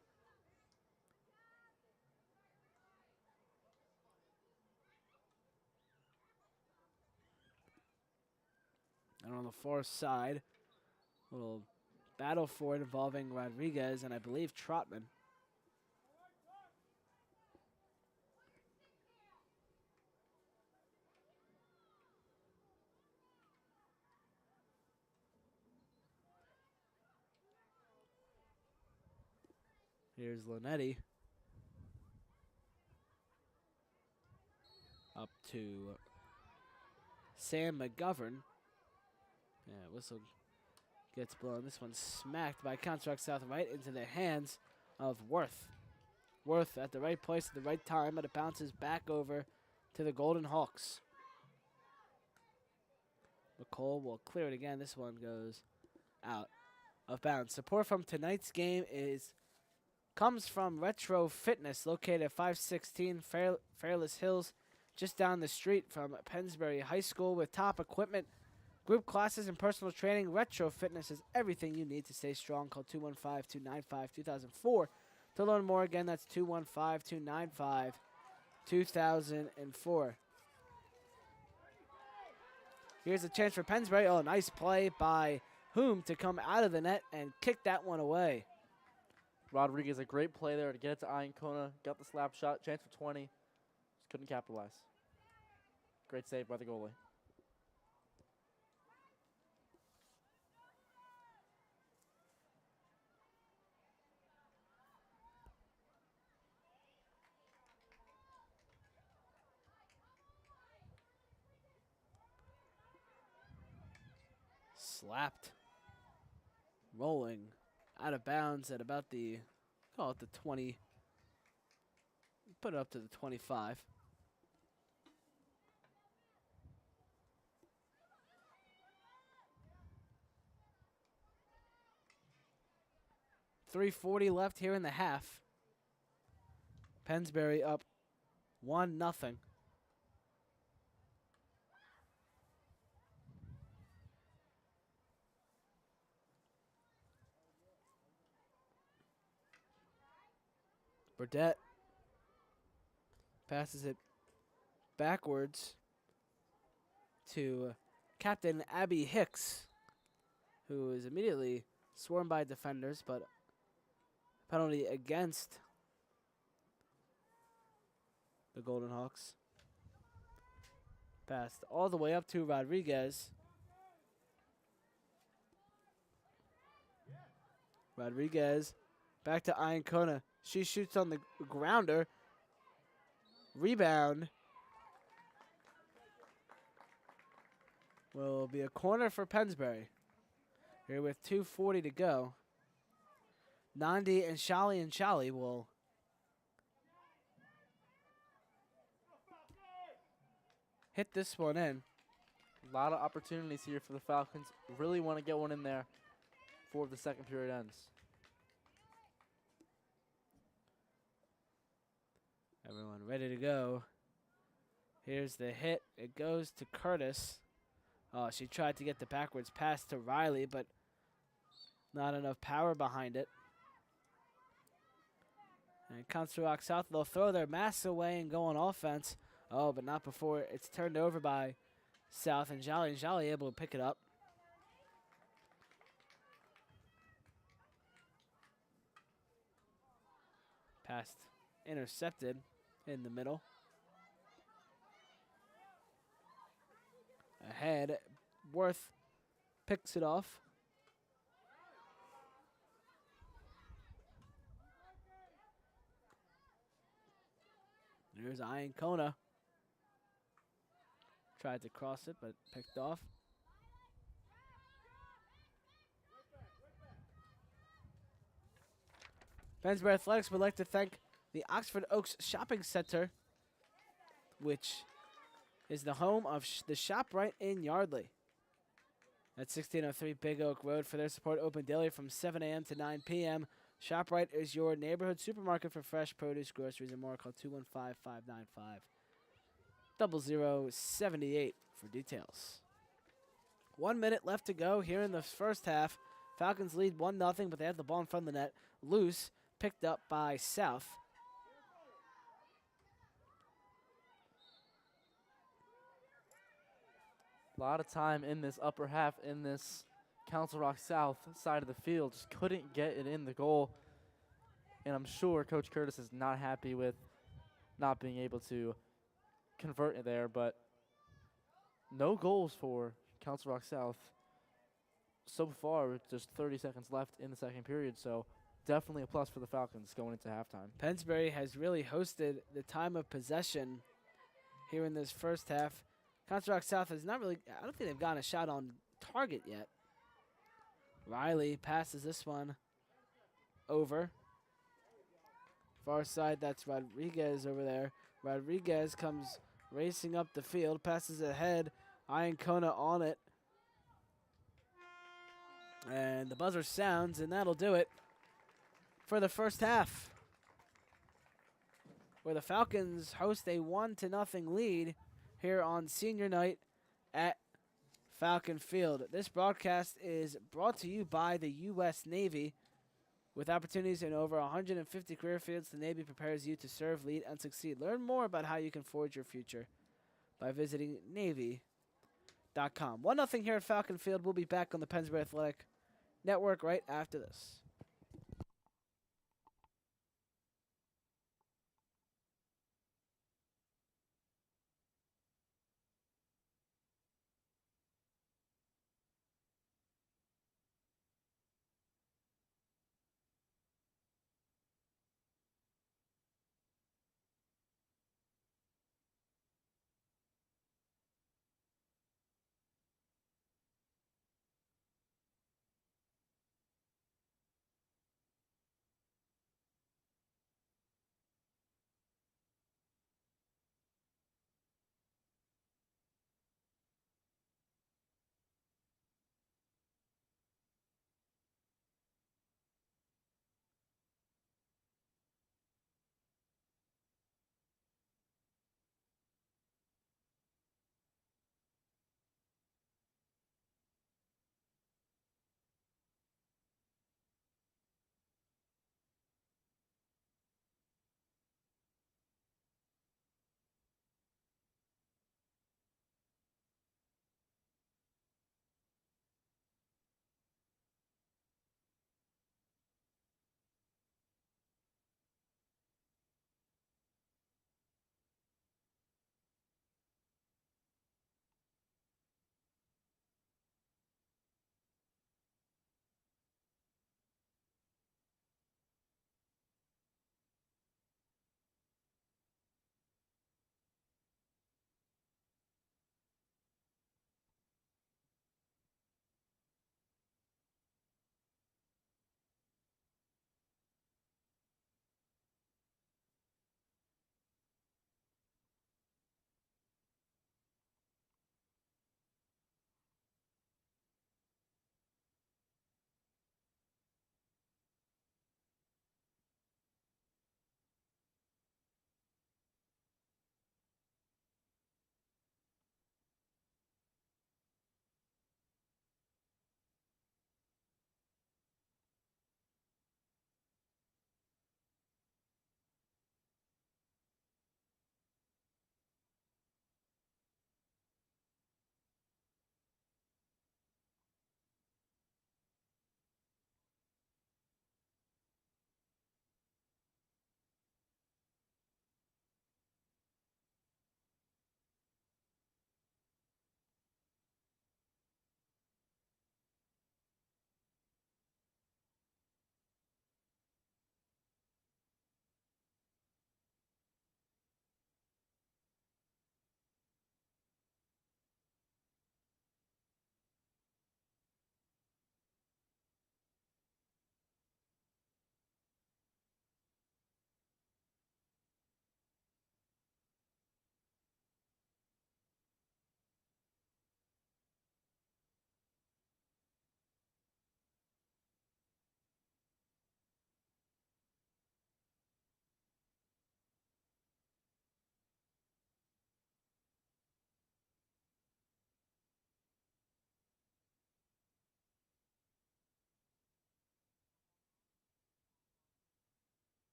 And on the far side, little battle for it involving Rodriguez and I believe Trotman. Here's Linetti. Up to Sam McGovern. Yeah, whistle gets blown. This one's smacked by Council Rock South right into the hands of Worth. Worth at the right place at the right time, but it bounces back over to the Golden Hawks. McCall will clear it again. This one goes out of bounds. Support from tonight's game comes from Retro Fitness, located at 516 Fairless Hills, just down the street from Pennsbury High School. With top equipment, group classes, and personal training, Retro Fitness is everything you need to stay strong. Call 215-295-2004 to learn more. Again, that's 215-295-2004. Here's a chance for Pennsbury. Oh, nice play by Hume to come out of the net and kick that one away. Rodriguez, a great play there to get it to Iancona. Got the slap shot, chance for 20. Just couldn't capitalize. Great save by the goalie. Slapped. Rolling out of bounds at about the, call it the 20. Put it up to the 25. .340 left here in the half. Pennsbury up 1-0. Burdette passes it backwards to Captain Abby Hicks, who is immediately swarmed by defenders, but penalty against the Golden Hawks. Passed all the way up to Rodriguez. Rodriguez back to Iancona. She shoots on the grounder. Rebound. Will be a corner for Pennsbury. Here with 2:40 to go. Nandi and Shali will hit this one in. A lot of opportunities here for the Falcons. Really want to get one in there before the second period ends. Everyone ready to go. Here's the hit. It goes to Curtis. Oh, she tried to get the backwards pass to Riley, but not enough power behind it. And Council Rock South, they'll throw their masks away and go on offense. Oh, but not before it's turned over by South, and Jolly able to pick it up. Passed, intercepted in the middle. Ahead, Worth picks it off. There's Iancona. Tried to cross it, but picked off. Pennsbury Athletics would like to thank the Oxford Oaks Shopping Center, which is the home of the ShopRite in Yardley. At 1603 Big Oak Road for their support, open daily from 7 a.m. to 9 p.m. ShopRite is your neighborhood supermarket for fresh produce, groceries, and more. Call 215-595-0078 for details. 1 minute left to go here in the first half. Falcons lead 1-0, but they have the ball in front of the net. Loose, picked up by South. A lot of time in this upper half in this Council Rock South side of the field. Just couldn't get it in the goal. And I'm sure Coach Curtis is not happy with not being able to convert it there, but no goals for Council Rock South so far with just 30 seconds left in the second period, so definitely a plus for the Falcons going into halftime. Pennsbury has really hosted the time of possession here in this first half. Council Rock South has not really, I don't think they've gotten a shot on target yet. Riley passes this one over. Far side, that's Rodriguez over there. Rodriguez comes racing up the field, passes ahead. Iancona on it. And the buzzer sounds, and that'll do it for the first half, where the Falcons host a 1-0 lead here on senior night at Falcon Field. This broadcast is brought to you by the U.S. Navy. With opportunities in over 150 career fields, the Navy prepares you to serve, lead, and succeed. Learn more about how you can forge your future by visiting Navy.com. 1-0 here at Falcon Field. We'll be back on the Pennsbury Athletic Network right after this.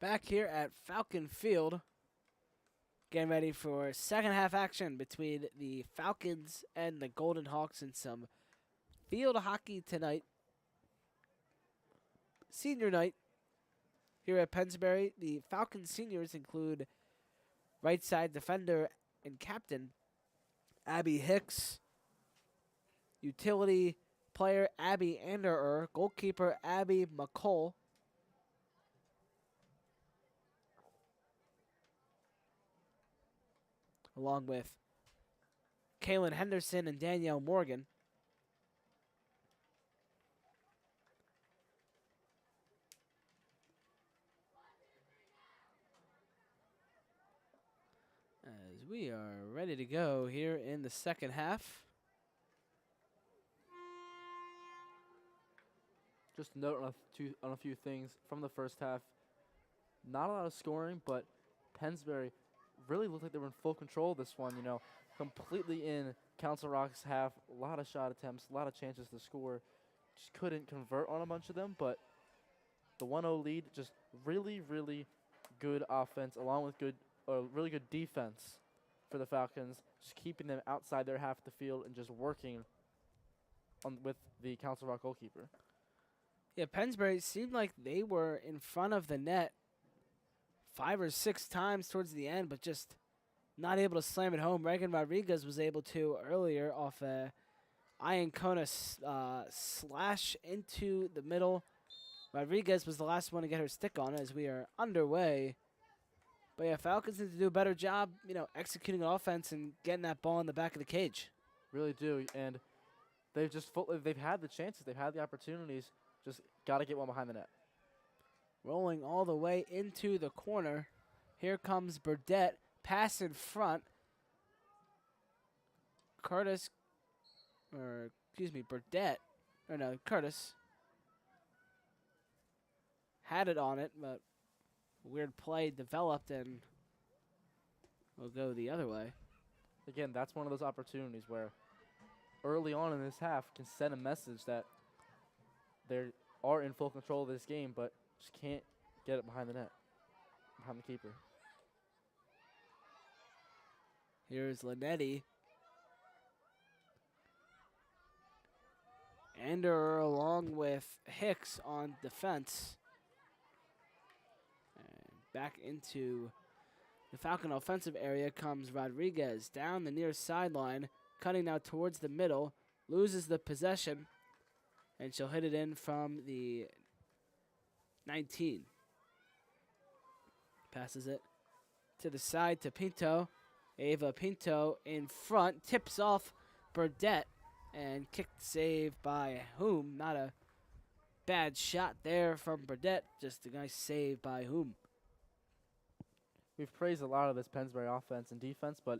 Back here at Falcon Field, getting ready for second half action between the Falcons and the Golden Hawks in some field hockey tonight. Senior night here at Pennsbury. The Falcons seniors include right side defender and captain Abby Hicks, utility player Abby Anderer, goalkeeper Abby McCall, along with Kaylin Henderson and Danielle Morgan. As we are ready to go here in the second half. Just a note on a few things from the first half. Not a lot of scoring, but Pennsbury really looked like they were in full control of this one, completely in Council Rock's half. A lot of shot attempts, a lot of chances to score. Just couldn't convert on a bunch of them, but the 1-0 lead, just really, really good offense along with really good defense for the Falcons, just keeping them outside their half of the field and just working with the Council Rock goalkeeper. Yeah, Pennsbury seemed like they were in front of the net 5 or 6 times towards the end, but just not able to slam it home. Reagan Rodriguez was able to earlier off a Iancona slash into the middle. Rodriguez was the last one to get her stick on it as we are underway. But yeah, Falcons need to do a better job, executing offense and getting that ball in the back of the cage. Really do, and they've had the chances, they've had the opportunities, just got to get one behind the net. Rolling all the way into the corner. Here comes Burdett, pass in front. Curtis had it on it, but weird play developed and will go the other way. Again, that's one of those opportunities where early on in this half can send a message that they are in full control of this game, but just can't get it behind the net, behind the keeper. Here's Linetti. Anderer along with Hicks on defense. And back into the Falcon offensive area comes Rodriguez down the near sideline, cutting now towards the middle, loses the possession, and she'll hit it in from the 19. Passes it to the side to Pinto. Ava Pinto in front, tips off Burdett, and kicked save by Hume. Not a bad shot there from Burdett, just a nice save by Hume. We've praised a lot of this Pennsbury offense and defense, but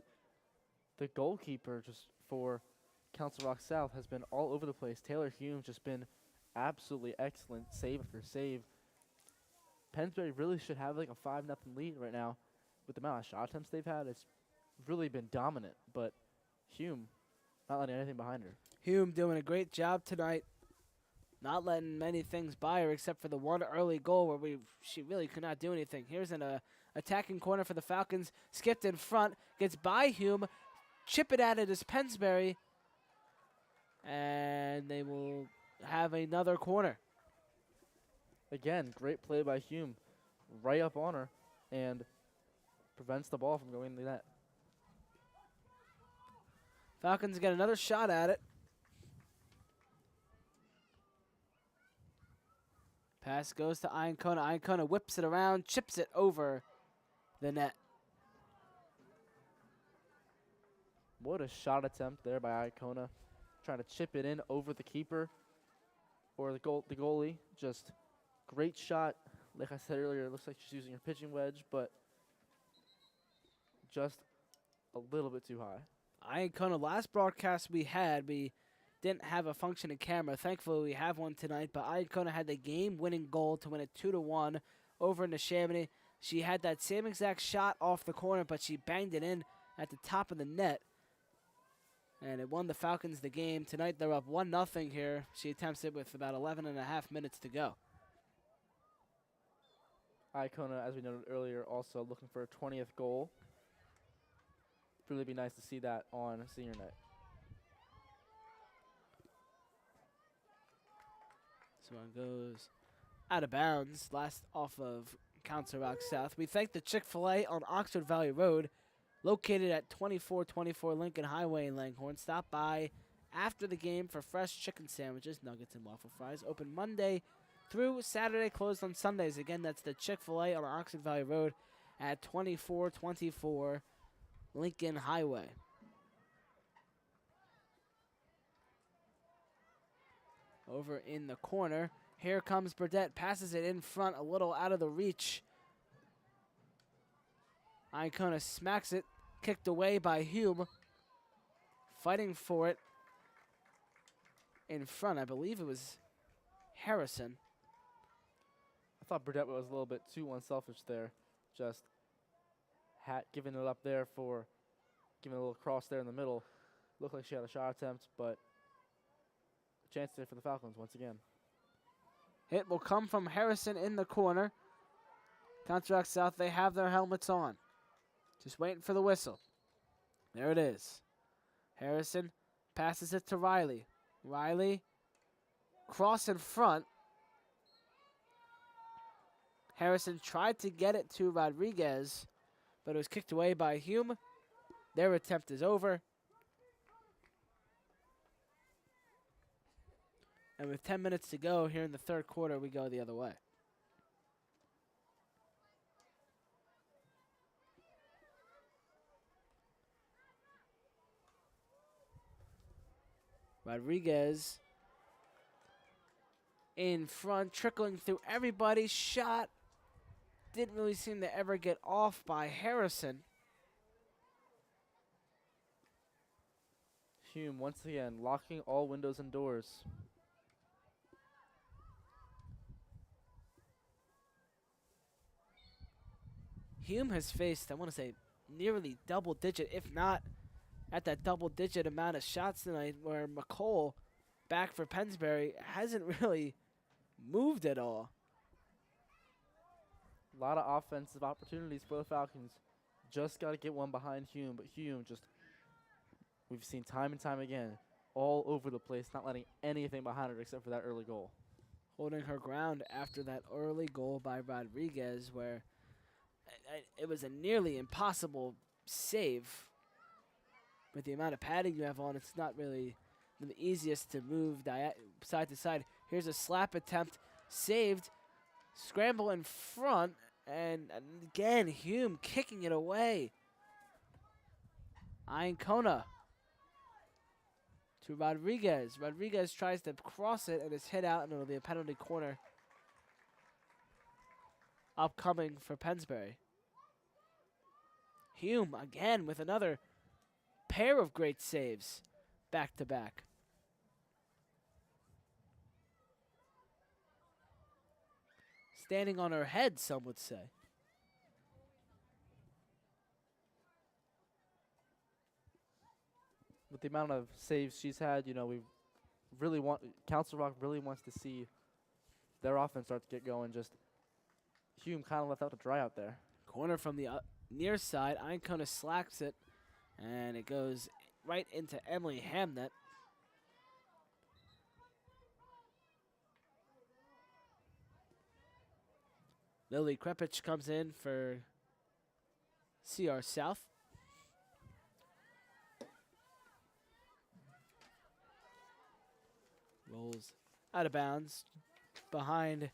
the goalkeeper just for Council Rock South has been all over the place. Taylor Hume's just been absolutely excellent, save after save. Pennsbury really should have like a 5-0 lead right now. With the amount of shot attempts they've had, it's really been dominant, but Hume not letting anything behind her. Hume doing a great job tonight, not letting many things by her except for the one early goal where she really could not do anything. Here's an attacking corner for the Falcons, skipped in front, gets by Hume, chip it at it is Pennsbury, and they will have another corner. Again, great play by Hume, right up on her, and prevents the ball from going in the net. Falcons get another shot at it. Pass goes to Iancona. Iancona whips it around, chips it over the net. What a shot attempt there by Iancona, trying to chip it in over the keeper or the goalie. Just great shot. Like I said earlier, it looks like she's using her pitching wedge, but just a little bit too high. Iancona, last broadcast we had, we didn't have a functioning camera. Thankfully, we have one tonight, but Iancona had the game-winning goal to win it 2-1 over in the Neshaminy. She had that same exact shot off the corner, but she banged it in at the top of the net, and it won the Falcons the game. Tonight, they're up 1-0 here. She attempts it with about 11 and a half minutes to go. Icona, as we noted earlier, also looking for a 20th goal. Really be nice to see that on senior night. This one goes out of bounds. Last off of Council Rock South. We thank the Chick-fil-A on Oxford Valley Road, located at 2424 Lincoln Highway in Langhorne. Stop by after the game for fresh chicken sandwiches, nuggets, and waffle fries. Open Monday through Saturday, closed on Sundays. Again, that's the Chick-fil-A on Oxford Valley Road at 2424 Lincoln Highway. Over in the corner, here comes Burdett, passes it in front, a little out of the reach. Icona smacks it, kicked away by Hume. Fighting for it in front, I believe it was Harrison. I thought Burdett was a little bit too unselfish there. Just giving it up there for giving a little cross there in the middle. Looked like she had a shot attempt, but a chance there for the Falcons once again. Hit will come from Harrison in the corner. Contract South, they have their helmets on. Just waiting for the whistle. There it is. Harrison passes it to Riley. Riley, cross in front. Harrison tried to get it to Rodriguez, but it was kicked away by Hume. Their attempt is over. And with 10 minutes to go here in the third quarter, we go the other way. Rodriguez in front, trickling through everybody. Shot didn't really seem to ever get off by Harrison. Hume once again locking all windows and doors. Hume has faced, I want to say, nearly double digit, if not at that double digit amount of shots tonight, where McCole, back for Pennsbury, hasn't really moved at all. A lot of offensive opportunities for the Falcons. Just got to get one behind Hume, but Hume just, we've seen time and time again, all over the place, not letting anything behind her except for that early goal. Holding her ground after that early goal by Rodriguez, where it was a nearly impossible save. With the amount of padding you have on, it's not really the easiest to move side to side. Here's a slap attempt, saved, scramble in front, and again, Hume kicking it away. Icona to Rodriguez. Rodriguez tries to cross it and is hit out, and it'll be a penalty corner upcoming for Pennsbury. Hume again with another pair of great saves back to back. Standing on her head, some would say. With the amount of saves she's had, you know, Council Rock really wants to see their offense start to get going. Just Hume kind of left out to dry out there. Corner from the near side. Icona slacks it, and it goes right into Emily Hamnet. Lily Krepich comes in for CR South. Rolls out of bounds behind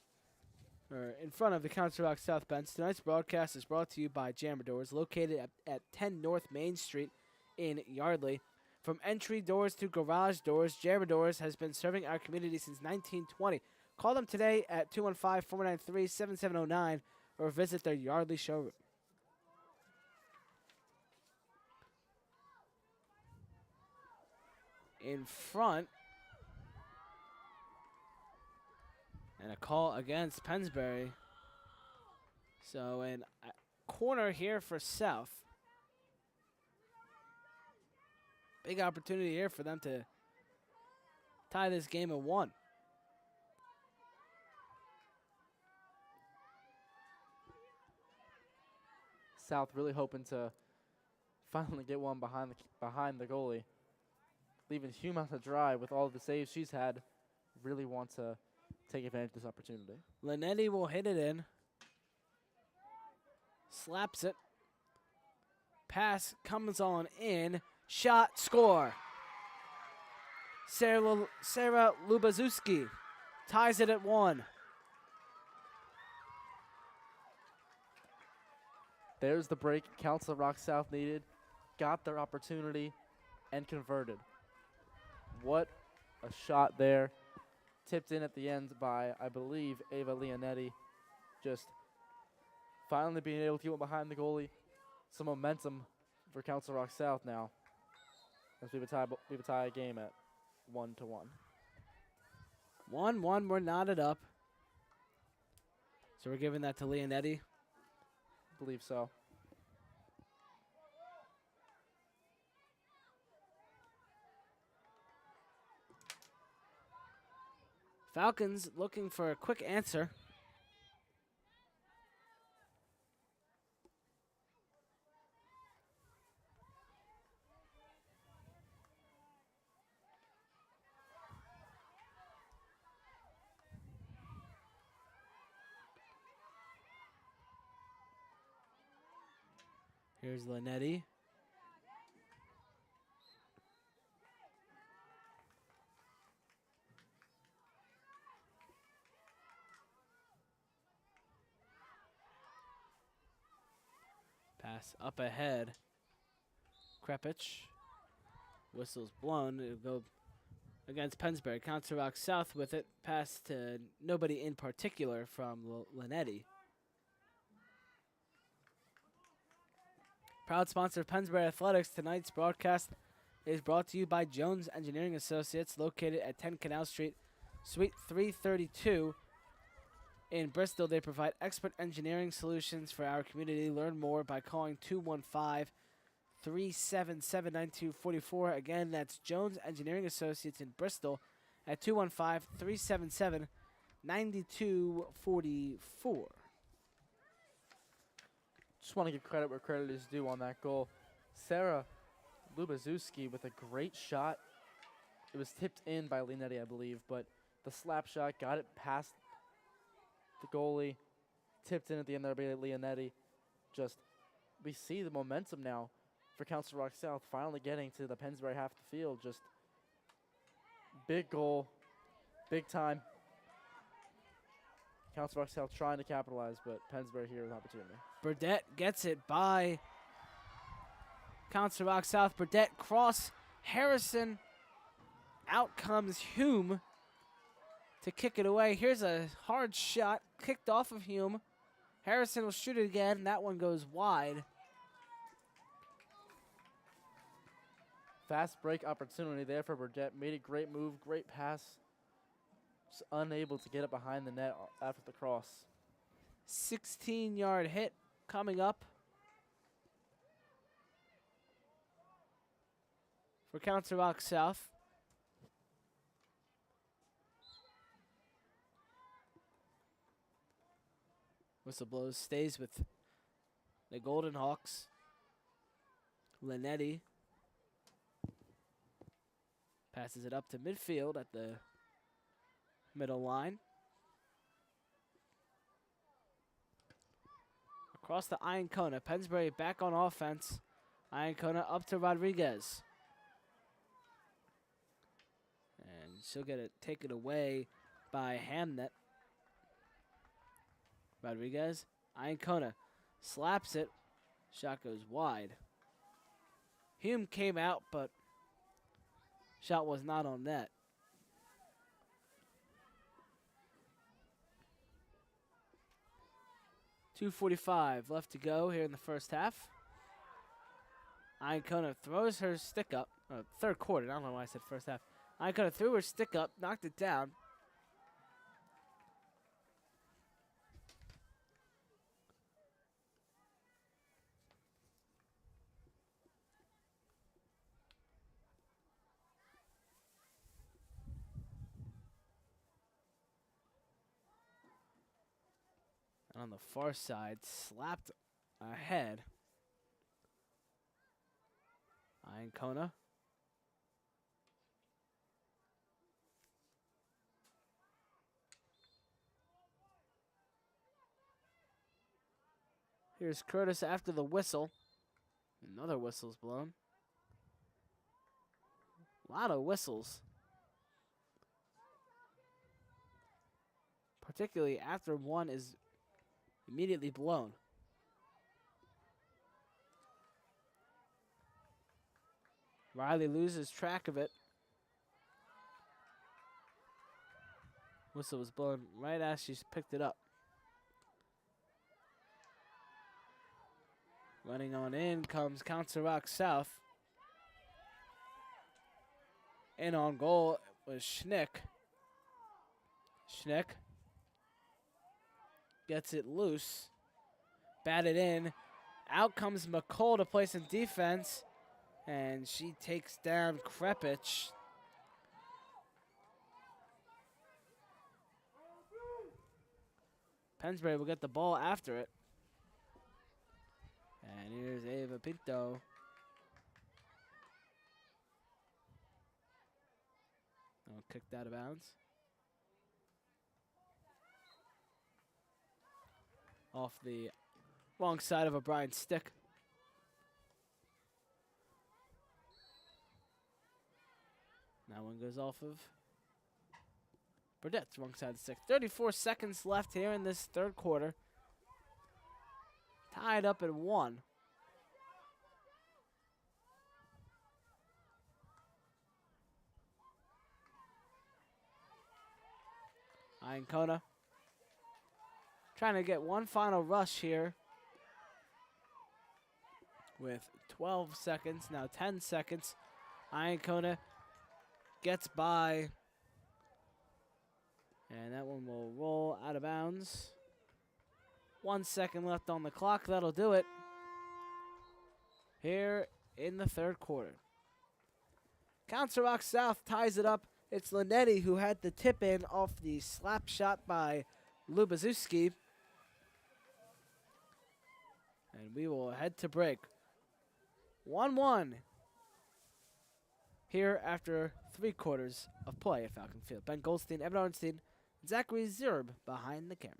or in front of the Council Rock South bench. Tonight's broadcast is brought to you by Jammer Doors, located at 10 North Main Street in Yardley. From entry doors to garage doors, Jammer Doors has been serving our community since 1920. Call them today at 215-493-7709 or visit their Yardley showroom. In front, and a call against Pennsbury. So in corner here for South. Big opportunity here for them to tie this game at 1. South really hoping to finally get one behind the goalie. Leaving Hume out to dry with all the saves she's had. Really want to take advantage of this opportunity. Linetti will hit it in. Slaps it. Pass comes on in. Shot, score. Sarah Lubazuski ties it at 1. There's the break Council Rock South needed. Got their opportunity and converted. What a shot there. Tipped in at the end by, I believe, Ava Leonetti. Just finally being able to get one behind the goalie. Some momentum for Council Rock South now. As we have a tie game at 1-1. 1-1, we're knotted up. So we're giving that to Leonetti. Believe so. Falcons looking for a quick answer. Here's Linetti. Pass up ahead. Krepich. Whistle's blown. It'll go against Pennsbury. Council Rock South with it. Pass to nobody in particular from Linetti. Proud sponsor of Pennsbury Athletics. Tonight's broadcast is brought to you by Jones Engineering Associates, located at 10 Canal Street, Suite 332 in Bristol. They provide expert engineering solutions for our community. Learn more by calling 215-377-9244. Again, that's Jones Engineering Associates in Bristol at 215-377-9244. Just want to give credit where credit is due on that goal. Sarah Lubazuski with a great shot. It was tipped in by Linetti, I believe, but the slap shot got it past the goalie. Tipped in at the end there by Linetti. Just, we see the momentum now for Council Rock South finally getting to the Pennsbury half the field. Just big goal, big time. Council Rock South trying to capitalize, but Pennsbury here with opportunity. Burdette gets it by Council Rock South. Burdette cross Harrison. Out comes Hume to kick it away. Here's a hard shot kicked off of Hume. Harrison will shoot it again. That one goes wide. Fast break opportunity there for Burdette. Made a great move, great pass. Just unable to get it behind the net after the cross. 16-yard hit coming up for Council Rock South. Whistle blows, stays with the Golden Hawks. Linetti passes it up to midfield at the middle line. Across to Iancona. Pennsbury back on offense. Iancona up to Rodriguez. And she'll get it taken away by Hamnet. Rodriguez. Iancona slaps it. Shot goes wide. Hume came out, but shot was not on net. .245 left to go here in the first half. Iancona throws her stick up. Third quarter. I don't know why I said first half. Iancona threw her stick up, knocked it down. On the far side, slapped ahead. Iacona. Here's Curtis after the whistle. Another whistle's blown. A lot of whistles. Particularly after one is immediately blown. Riley loses track of it. Whistle was blown right as she picked it up. Running on in comes Council Rock South. In on goal was Schnick. Schnick gets it loose. Batted in. Out comes McCall to play some defense. And she takes down Krepich. Pennsbury will get the ball after it. And here's Ava Pinto. Kicked out of bounds. Off the wrong side of O'Brien's stick. That one goes off of Burdett's wrong side of the stick. 34 seconds left here in this third quarter. Tied up at 1. Iacona trying to get one final rush here with 12 seconds, now 10 seconds. Iacona gets by, and that one will roll out of bounds. 1 second left on the clock. That'll do it here in the third quarter. Council Rock South ties it up. It's Linetti who had the tip in off the slap shot by Lubazuski. And we will head to break. 1-1 here after 3 quarters of play at Falcon Field. Ben Goldstein, Evan Arnstein, Zachary Zerb behind the camera.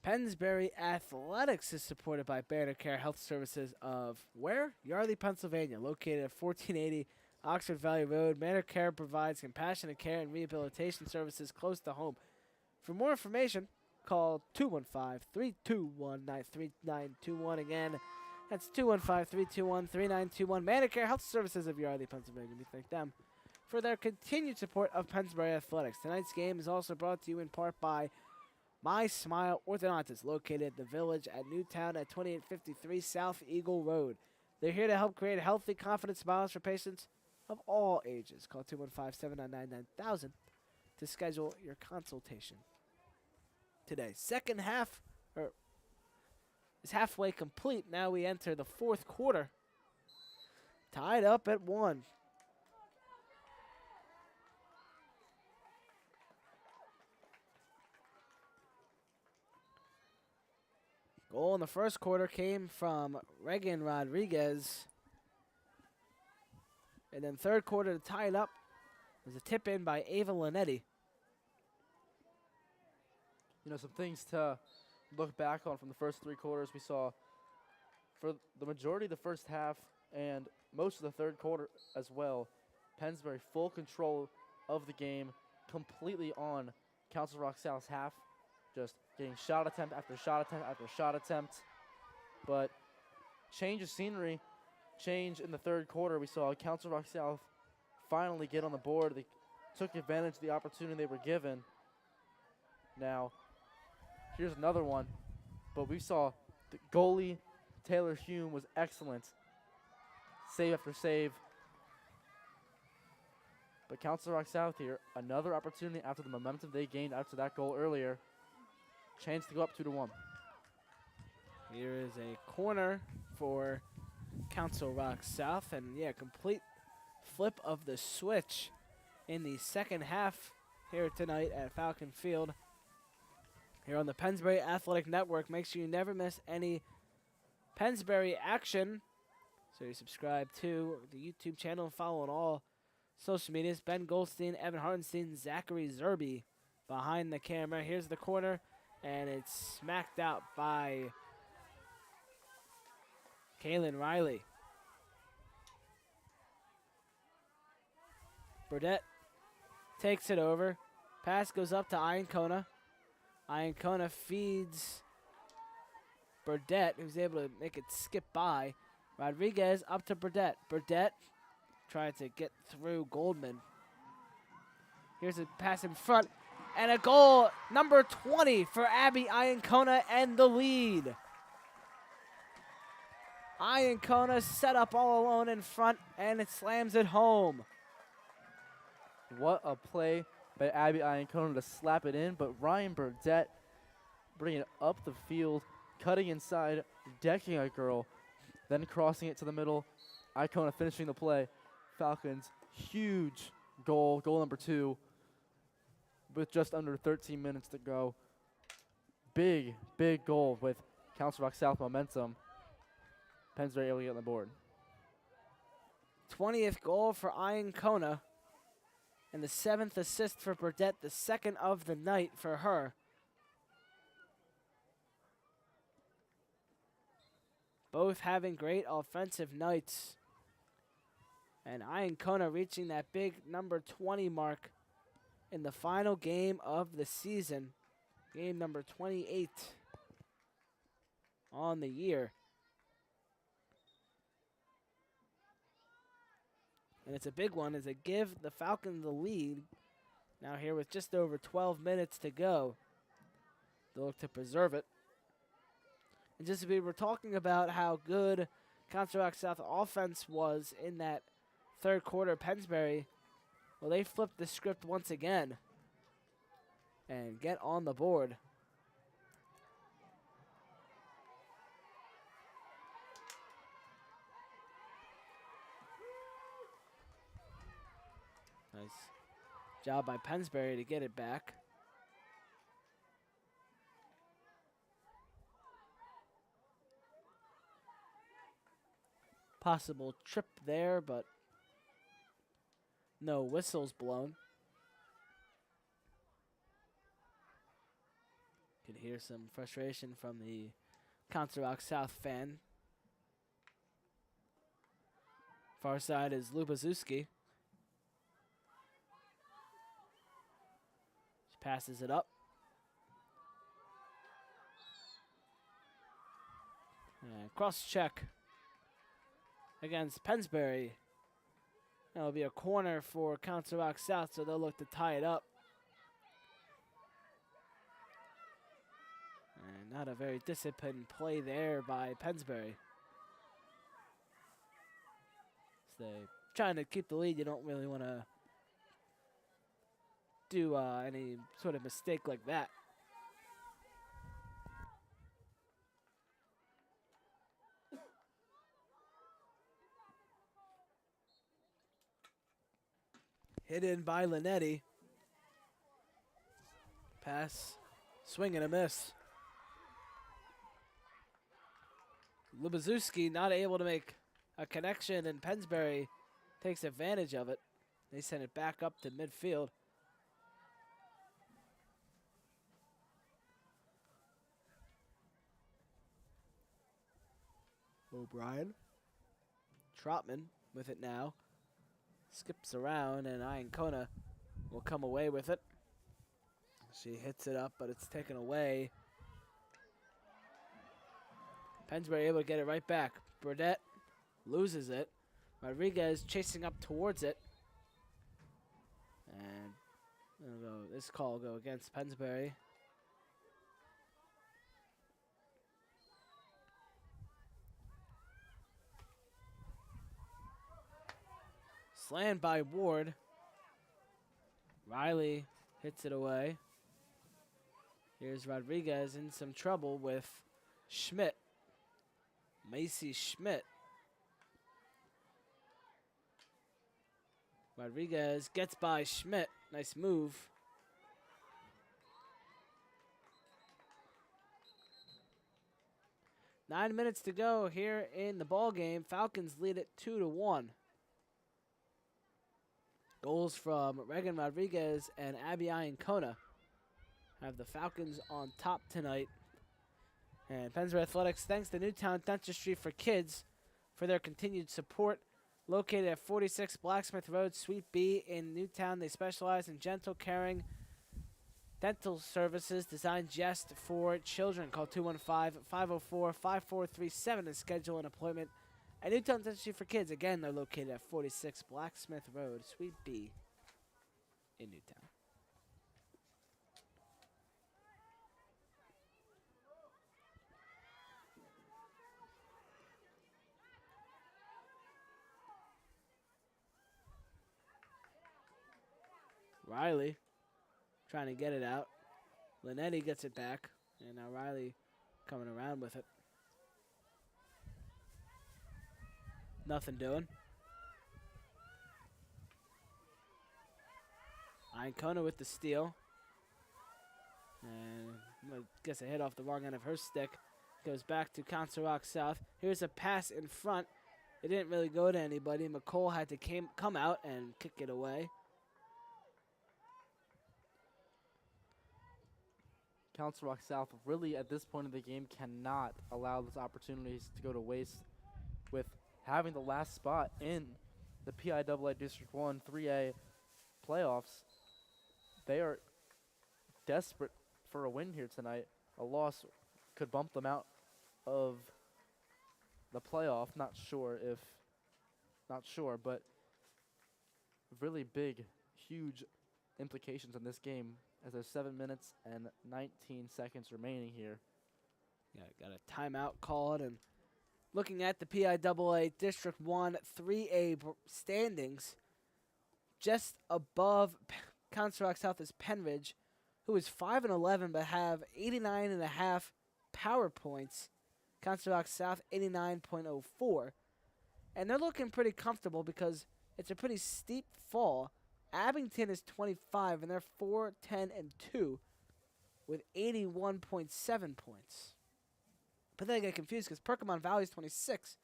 Pennsbury Athletics is supported by Banner Care Health Services of where? Yardley, Pennsylvania, located at 1480 Oxford Valley Road. Banner Care provides compassionate care and rehabilitation services close to home. For more information, call 215-321-3921. Again, that's 215-321-3921. Banner Care Health Services of Yardley, Pennsylvania. We thank them for their continued support of Pennsbury Athletics. Tonight's game is also brought to you in part by My Smile Orthodontics, located at the Village at Newtown at 2853 South Eagle Road. They're here to help create healthy, confident smiles for patients of all ages. Call 215-799-9000 to schedule your consultation today. Second half is halfway complete. Now we enter the fourth quarter. Tied up at 1. Goal in the first quarter came from Regan Rodriguez. And then third quarter to tie it up was a tip in by Ava Linetti. You know, some things to look back on from the first 3 quarters. We saw for the majority of the first half and most of the third quarter as well, Pennsbury full control of the game, completely on Council Rock South's half, just getting shot attempt after shot attempt after shot attempt. But change of scenery, change in the third quarter. We saw Council Rock South finally get on the board. They took advantage of the opportunity they were given. Now, here's another one. But we saw the goalie, Taylor Hume, was excellent. Save after save. But Council Rock South here, another opportunity after the momentum they gained after that goal earlier. Chance to go up 2-1. Here is a corner for Council Rock South. And, yeah, complete flip of the switch in the second half here tonight at Falcon Field. Here on the Pennsbury Athletic Network. Make sure you never miss any Pennsbury action. So you subscribe to the YouTube channel and follow on all social medias. Ben Goldstein, Evan Hartenstein, Zachary Zerby behind the camera. Here's the corner, and it's smacked out by Kaylin Riley. Burdett takes it over. Pass goes up to Iancona. Iancona feeds Burdett, who's able to make it skip by. Rodriguez up to Burdett. Burdett trying to get through Goldman. Here's a pass in front, and a goal, number 20 for Abby Iancona, and the lead. Iancona set up all alone in front, and it slams it home. What a play by Abby Iancona to slap it in, but Ryan Burdett bringing it up the field, cutting inside, decking a girl, then crossing it to the middle. Iancona finishing the play. Falcons, huge goal number 2, with just under 13 minutes to go. Big, big goal with Council Rock South momentum. Pennsbury able to get on the board. 20th goal for Iancona, and the 7th assist for Burdett, the second of the night for her. Both having great offensive nights. And Iancona reaching that big number 20 mark in the final game of the season. Game number 28 on the year. And it's a big one as it gives the Falcons the lead. Now here with just over 12 minutes to go. They'll look to preserve it. And just as we were talking about how good Council Rock South offense was in that third quarter, Pennsbury, well, they flipped the script once again and get on the board. Nice job by Pennsbury to get it back. Possible trip there, but no whistles blown. Could hear some frustration from the Council Rock South fan. Far side is Lubaszewski. She passes it up. And cross check against Pennsbury. That'll be a corner for Council Rock South, so they'll look to tie it up. And not a very disciplined play there by Pennsbury. So they trying to keep the lead. You don't really want to do any sort of mistake like that. Hit in by Linetti. Pass, swing and a miss. Lubazuski not able to make a connection, and Pennsbury takes advantage of it. They send it back up to midfield. O'Brien. Trotman with it now. Skips around, and Iancona will come away with it. She hits it up, but it's taken away. Pennsbury able to get it right back. Burdette loses it. Rodriguez chasing up towards it. And this call will go against Pennsbury. Slammed by Ward. Riley hits it away. Here's Rodriguez in some trouble with Schmidt. Macy Schmidt. Rodriguez gets by Schmidt. Nice move. Nine minutes to go here in the ball game. Falcons lead it 2-1. Goals from Regan Rodriguez and Abby Iancona have the Falcons on top tonight. And Pennsbury Athletics thanks to Newtown Dentistry for Kids for their continued support. Located at 46 Blacksmith Road, Suite B in Newtown, they specialize in gentle, caring dental services designed just for children. Call 215-504-5437 to schedule an appointment at Newtown Dentistry for Kids. Again, they're located at 46 Blacksmith Road, Suite B in Newtown. Riley trying to get it out. Linetti gets it back, and now Riley coming around with it. Nothing doing. Iancona with the steal. And I guess a hit off the wrong end of her stick. Goes back to Council Rock South. Here's a pass in front. It didn't really go to anybody. McCole had to come out and kick it away. Council Rock South really at this point of the game cannot allow those opportunities to go to waste with having the last spot in the PIAA District 1 3A playoffs. They are desperate for a win here tonight. A loss could bump them out of the playoff. Not sure, but really big, huge implications in this game as there's 7 minutes and 19 seconds remaining here. Yeah, got a timeout called, and looking at the PIAA District 1 3A standings, just above Council Rock South is Penridge, who is 5-11 but have 89.5 power points. Council Rock South 89.04. And they're looking pretty comfortable because it's a pretty steep fall. Abington is 25, and they're 4-10-2 with 81.7 points. But then I get confused because Perkamon Valley is 26,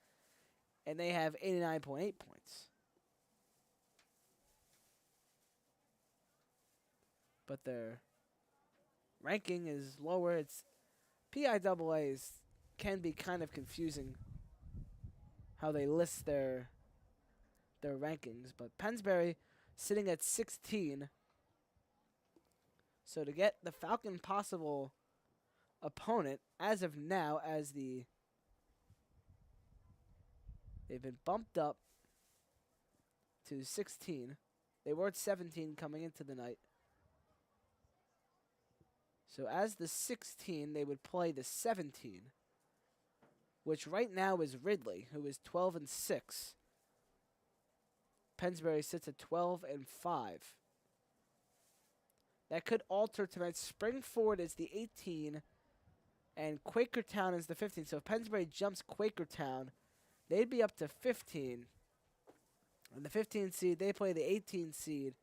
and they have 89.8 points. But their ranking is lower. It's PIAAs can be kind of confusing how they list their rankings. But Pennsbury sitting at 16. So to get the Falcon possible opponent as of now, they've been bumped up to 16. They were at 17 coming into the night. So as the 16, they would play the 17, which right now is Ridley, who is 12-6. Pennsbury sits at 12-5. That could alter tonight. Springford is the 18, and Quakertown is the 15. So if Pennsbury jumps Quakertown, they'd be up to 15. And the 15 seed, they play the 18 seed.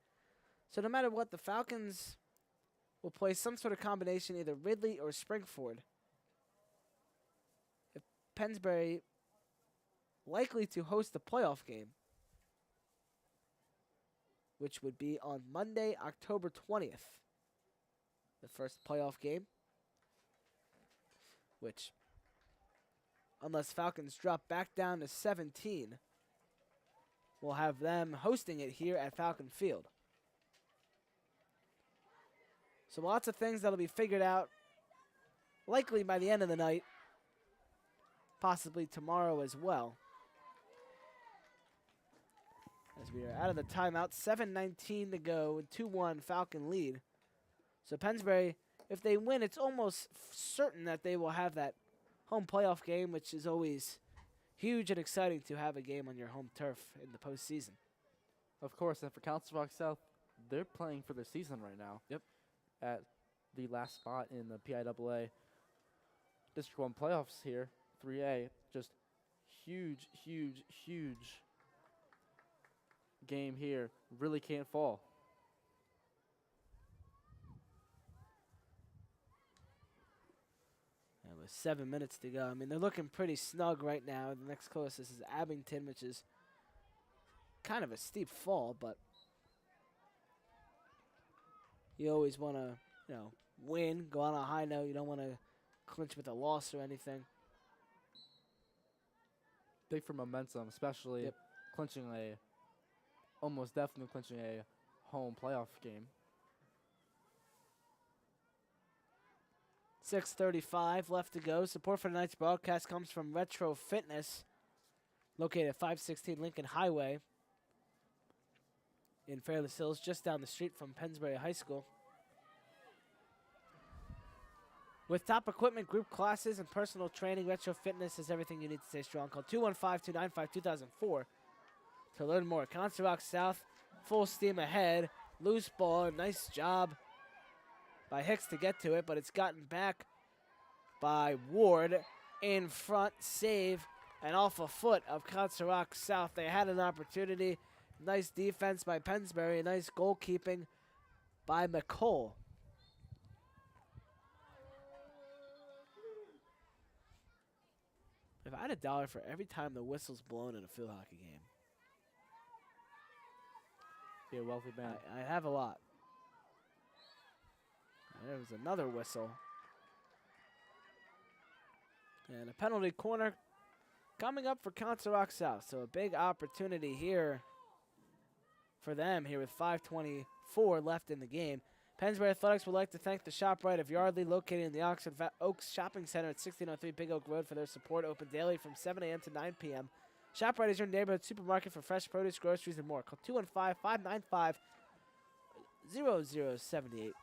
So no matter what, the Falcons will play some sort of combination, either Ridley or Springford. If Pennsbury likely to host the playoff game, which would be on Monday, October 20th. The first playoff game, which, unless Falcons drop back down to 17, we'll have them hosting it here at Falcon Field. So lots of things that'll be figured out likely by the end of the night, possibly tomorrow as well. As we are out of the timeout, 7:19 to go, 2-1 Falcon lead. So Pennsbury, if they win, it's almost certain that they will have that home playoff game, which is always huge and exciting to have a game on your home turf in the postseason. Of course, and for Council Rock South, they're playing for their season right now. Yep. At the last spot in the PIAA District 1 playoffs here, 3A. Just huge, huge, huge game here. Really can't fall. And with 7 minutes to go, I mean, they're looking pretty snug right now. The next closest is Abington, which is kind of a steep fall, but you always want to, win, go on a high note. You don't want to clinch with a loss or anything. Big for momentum, especially almost definitely clinching a home playoff game. 6:35 left to go. Support for tonight's broadcast comes from Retro Fitness, located at 516 Lincoln Highway in Fairless Hills, just down the street from Pennsbury High School. With top equipment, group classes, and personal training, Retro Fitness is everything you need to stay strong. Call 215-295-2004 to learn more. Council Rock South, full steam ahead. Loose ball, nice job by Hicks to get to it, but it's gotten back by Ward in front, save, and off a foot of Council Rock South. They had an opportunity. Nice defense by Pennsbury, nice goalkeeping by McCole. If I had $1 for every time the whistle's blown in a field hockey game, be a wealthy man. I have a lot. There was another whistle. And a penalty corner coming up for Council Rock South. So a big opportunity here for them here with 5:24 left in the game. Pennsbury Athletics would like to thank the ShopRite of Yardley, located in the Oaks Shopping Center at 1603 Big Oak Road, for their support. Open daily from 7 a.m. to 9 p.m. ShopRite is your neighborhood supermarket for fresh produce, groceries, and more. Call 215-595-0078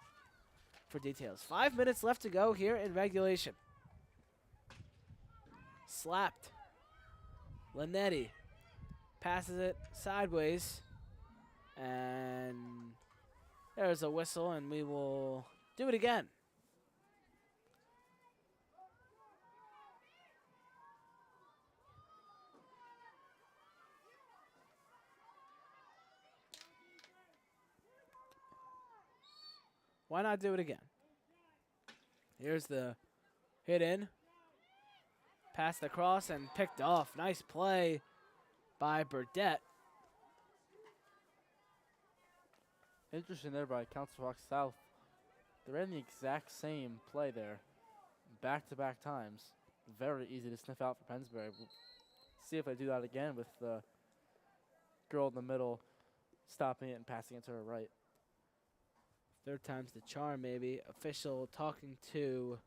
for details. 5 minutes left to go here in regulation. Slapped. Linetti passes it sideways. And there's a whistle, and we will do it again. Why not do it again? Here's the hit in. Passed across and picked off. Nice play by Burdette. Interesting there by Council Rock South. They ran the exact same play there, back-to-back times. Very easy to sniff out for Pennsbury. We'll see if they do that again with the girl in the middle stopping it and passing it to her right. Third time's the charm, maybe. Official talking to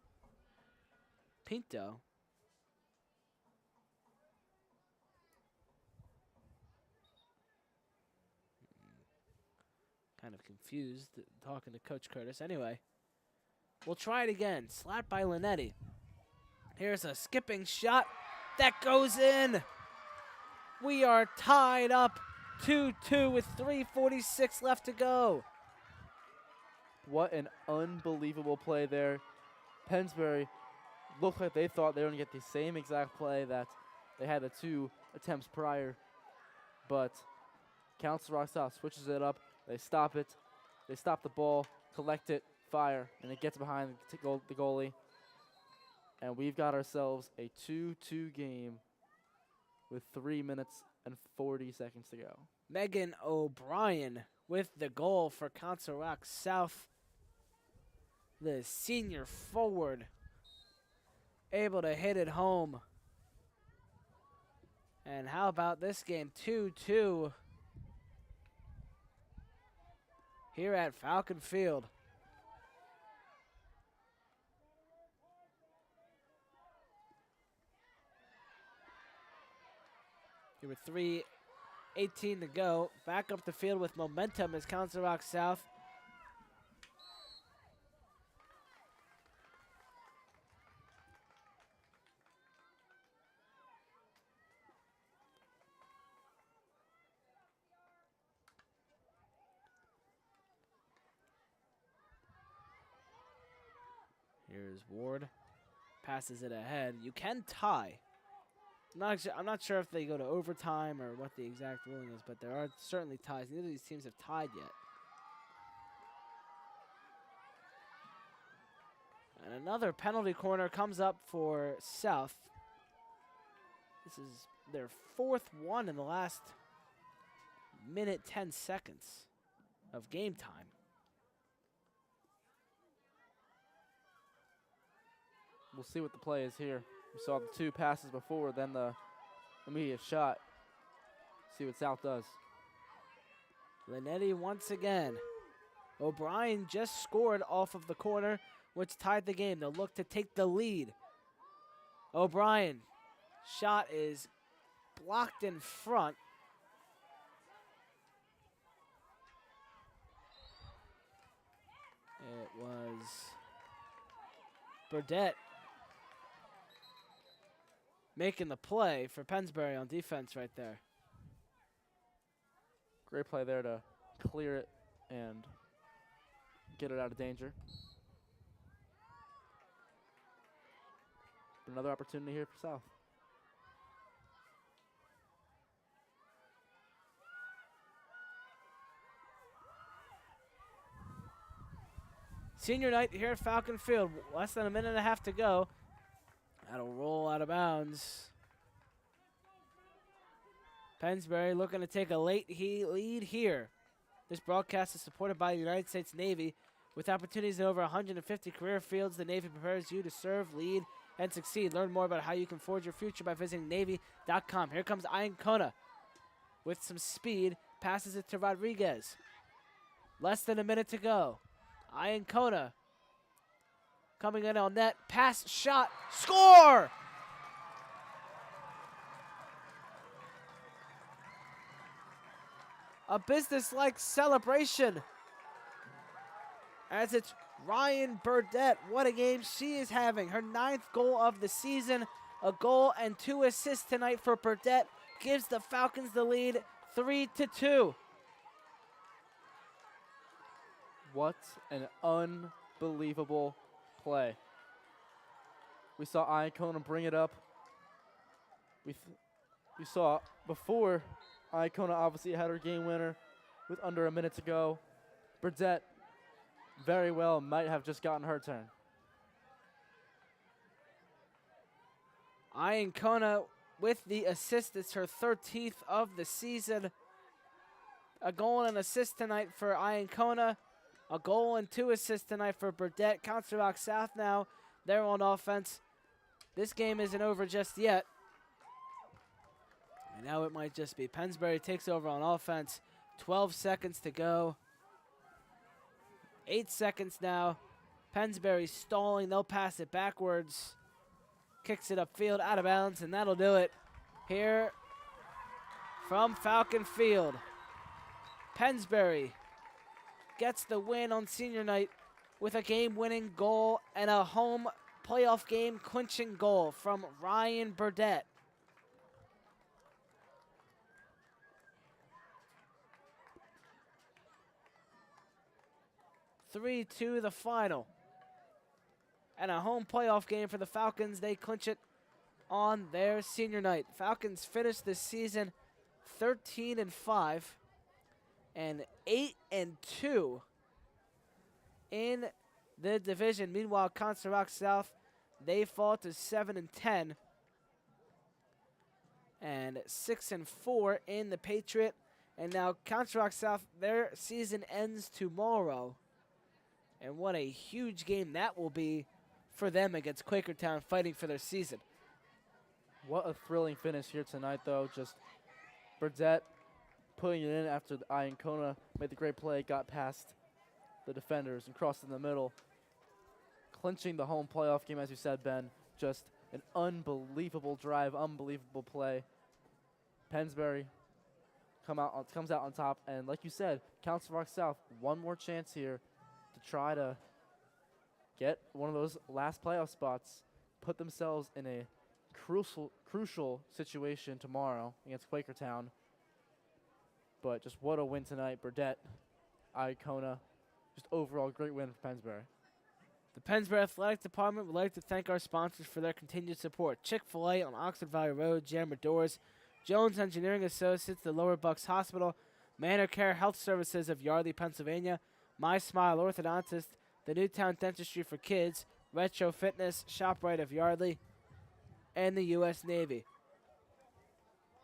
Pinto. Kind of confused, talking to Coach Curtis. Anyway, we'll try it again. Slapped by Linetti. Here's a skipping shot that goes in. We are tied up 2-2 with 3:46 left to go. What an unbelievable play there. Pennsbury looked like they thought they were going to get the same exact play that they had the 2 attempts prior. But Council Rock South switches it up. They stop it. They stop the ball, collect it, fire, and it gets behind the goalie. And we've got ourselves a 2-2 game with 3 minutes and 40 seconds to go. Megan O'Brien with the goal for Council Rock South. The senior forward able to hit it home. And how about this game? 2-2 here at Falcon Field. Here with 3:18 to go. Back up the field with momentum is Council Rock South. Here's Ward. Passes it ahead. You can tie. I'm not sure if they go to overtime or what the exact ruling is, but there are certainly ties. Neither of these teams have tied yet. And another penalty corner comes up for South. This is their fourth one in the last minute 10 seconds of game time. We'll see what the play is here. We saw the 2 passes before, then the immediate shot. See what South does. Linetti once again. O'Brien just scored off of the corner, which tied the game. They'll look to take the lead. O'Brien, shot is blocked in front. It was Burdett making the play for Pennsbury on defense right there. Great play there to clear it and get it out of danger. Another opportunity here for South. Senior night here at Falcon Field. Less than a minute and a half to go. That'll roll out of bounds. Pennsbury looking to take a late lead here. This broadcast is supported by the United States Navy. With opportunities in over 150 career fields, the Navy prepares you to serve, lead, and succeed. Learn more about how you can forge your future by visiting Navy.com. Here comes Iancona with some speed. Passes it to Rodriguez. Less than a minute to go. Iancona coming in on net. Pass, shot, score! A business-like celebration as it's Ryan Burdett. What a game she is having. Her 9th goal of the season. A goal and 2 assists tonight for Burdett. Gives the Falcons the lead 3-2. What an unbelievable play. We saw Iancona bring it up. We saw before Iancona obviously had her game winner with under a minute to go. Burdett very well might have just gotten her turn. Iancona with the assist. It's her 13th of the season. A goal and an assist tonight for Iancona. A goal and 2 assists tonight for Burdett. Council Rock South now. They're on offense. This game isn't over just yet. And now it might just be. Pennsbury takes over on offense. 12 seconds to go. 8 seconds now. Pennsbury stalling. They'll pass it backwards. Kicks it upfield, out of bounds, and that'll do it here from Falcon Field. Pennsbury gets the win on senior night with a game-winning goal and a home playoff game clinching goal from Ryan Burdett. (3-2) the final. And a home playoff game for the Falcons. They clinch it on their senior night. Falcons finish this season 13-5 and 8-2 in the division. Meanwhile, Council Rock South They fall to 7-10 and 6-4 in the Patriot. And now Council Rock South, their season ends tomorrow. And what a huge game that will be for them against Quakertown fighting for their season. What a thrilling finish here tonight, though. Just Burdett putting it in after the Iacona made the great play, got past the defenders and crossed in the middle. Clinching the home playoff game, as you said, Ben. Just an unbelievable drive, unbelievable play. Pennsbury comes out on top, and like you said, Council Rock South, one more chance here to try to get one of those last playoff spots, put themselves in a crucial situation tomorrow against Quakertown. But just what a win tonight. Burdett, Iacona, just overall great win for Pennsbury. The Pennsbury Athletic Department would like to thank our sponsors for their continued support. Chick-fil-A on Oxford Valley Road, Jammer Doors, Jones Engineering Associates, the Lower Bucks Hospital, Manor Care Health Services of Yardley, Pennsylvania, My Smile Orthodontist, the Newtown Dentistry for Kids, Retro Fitness, ShopRite of Yardley, and the U.S. Navy.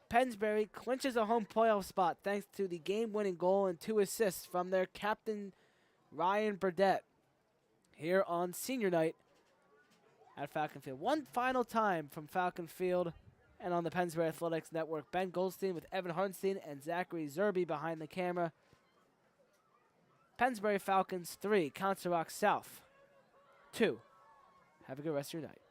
Pennsbury clinches a home playoff spot thanks to the game-winning goal and 2 assists from their captain, Ryan Burdett, here on senior night at Falcon Field. One final time from Falcon Field and on the Pennsbury Athletics Network. Ben Goldstein with Evan Harnstein and Zachary Zerby behind the camera. Pennsbury Falcons 3, Council Rock South 2. Have a good rest of your night.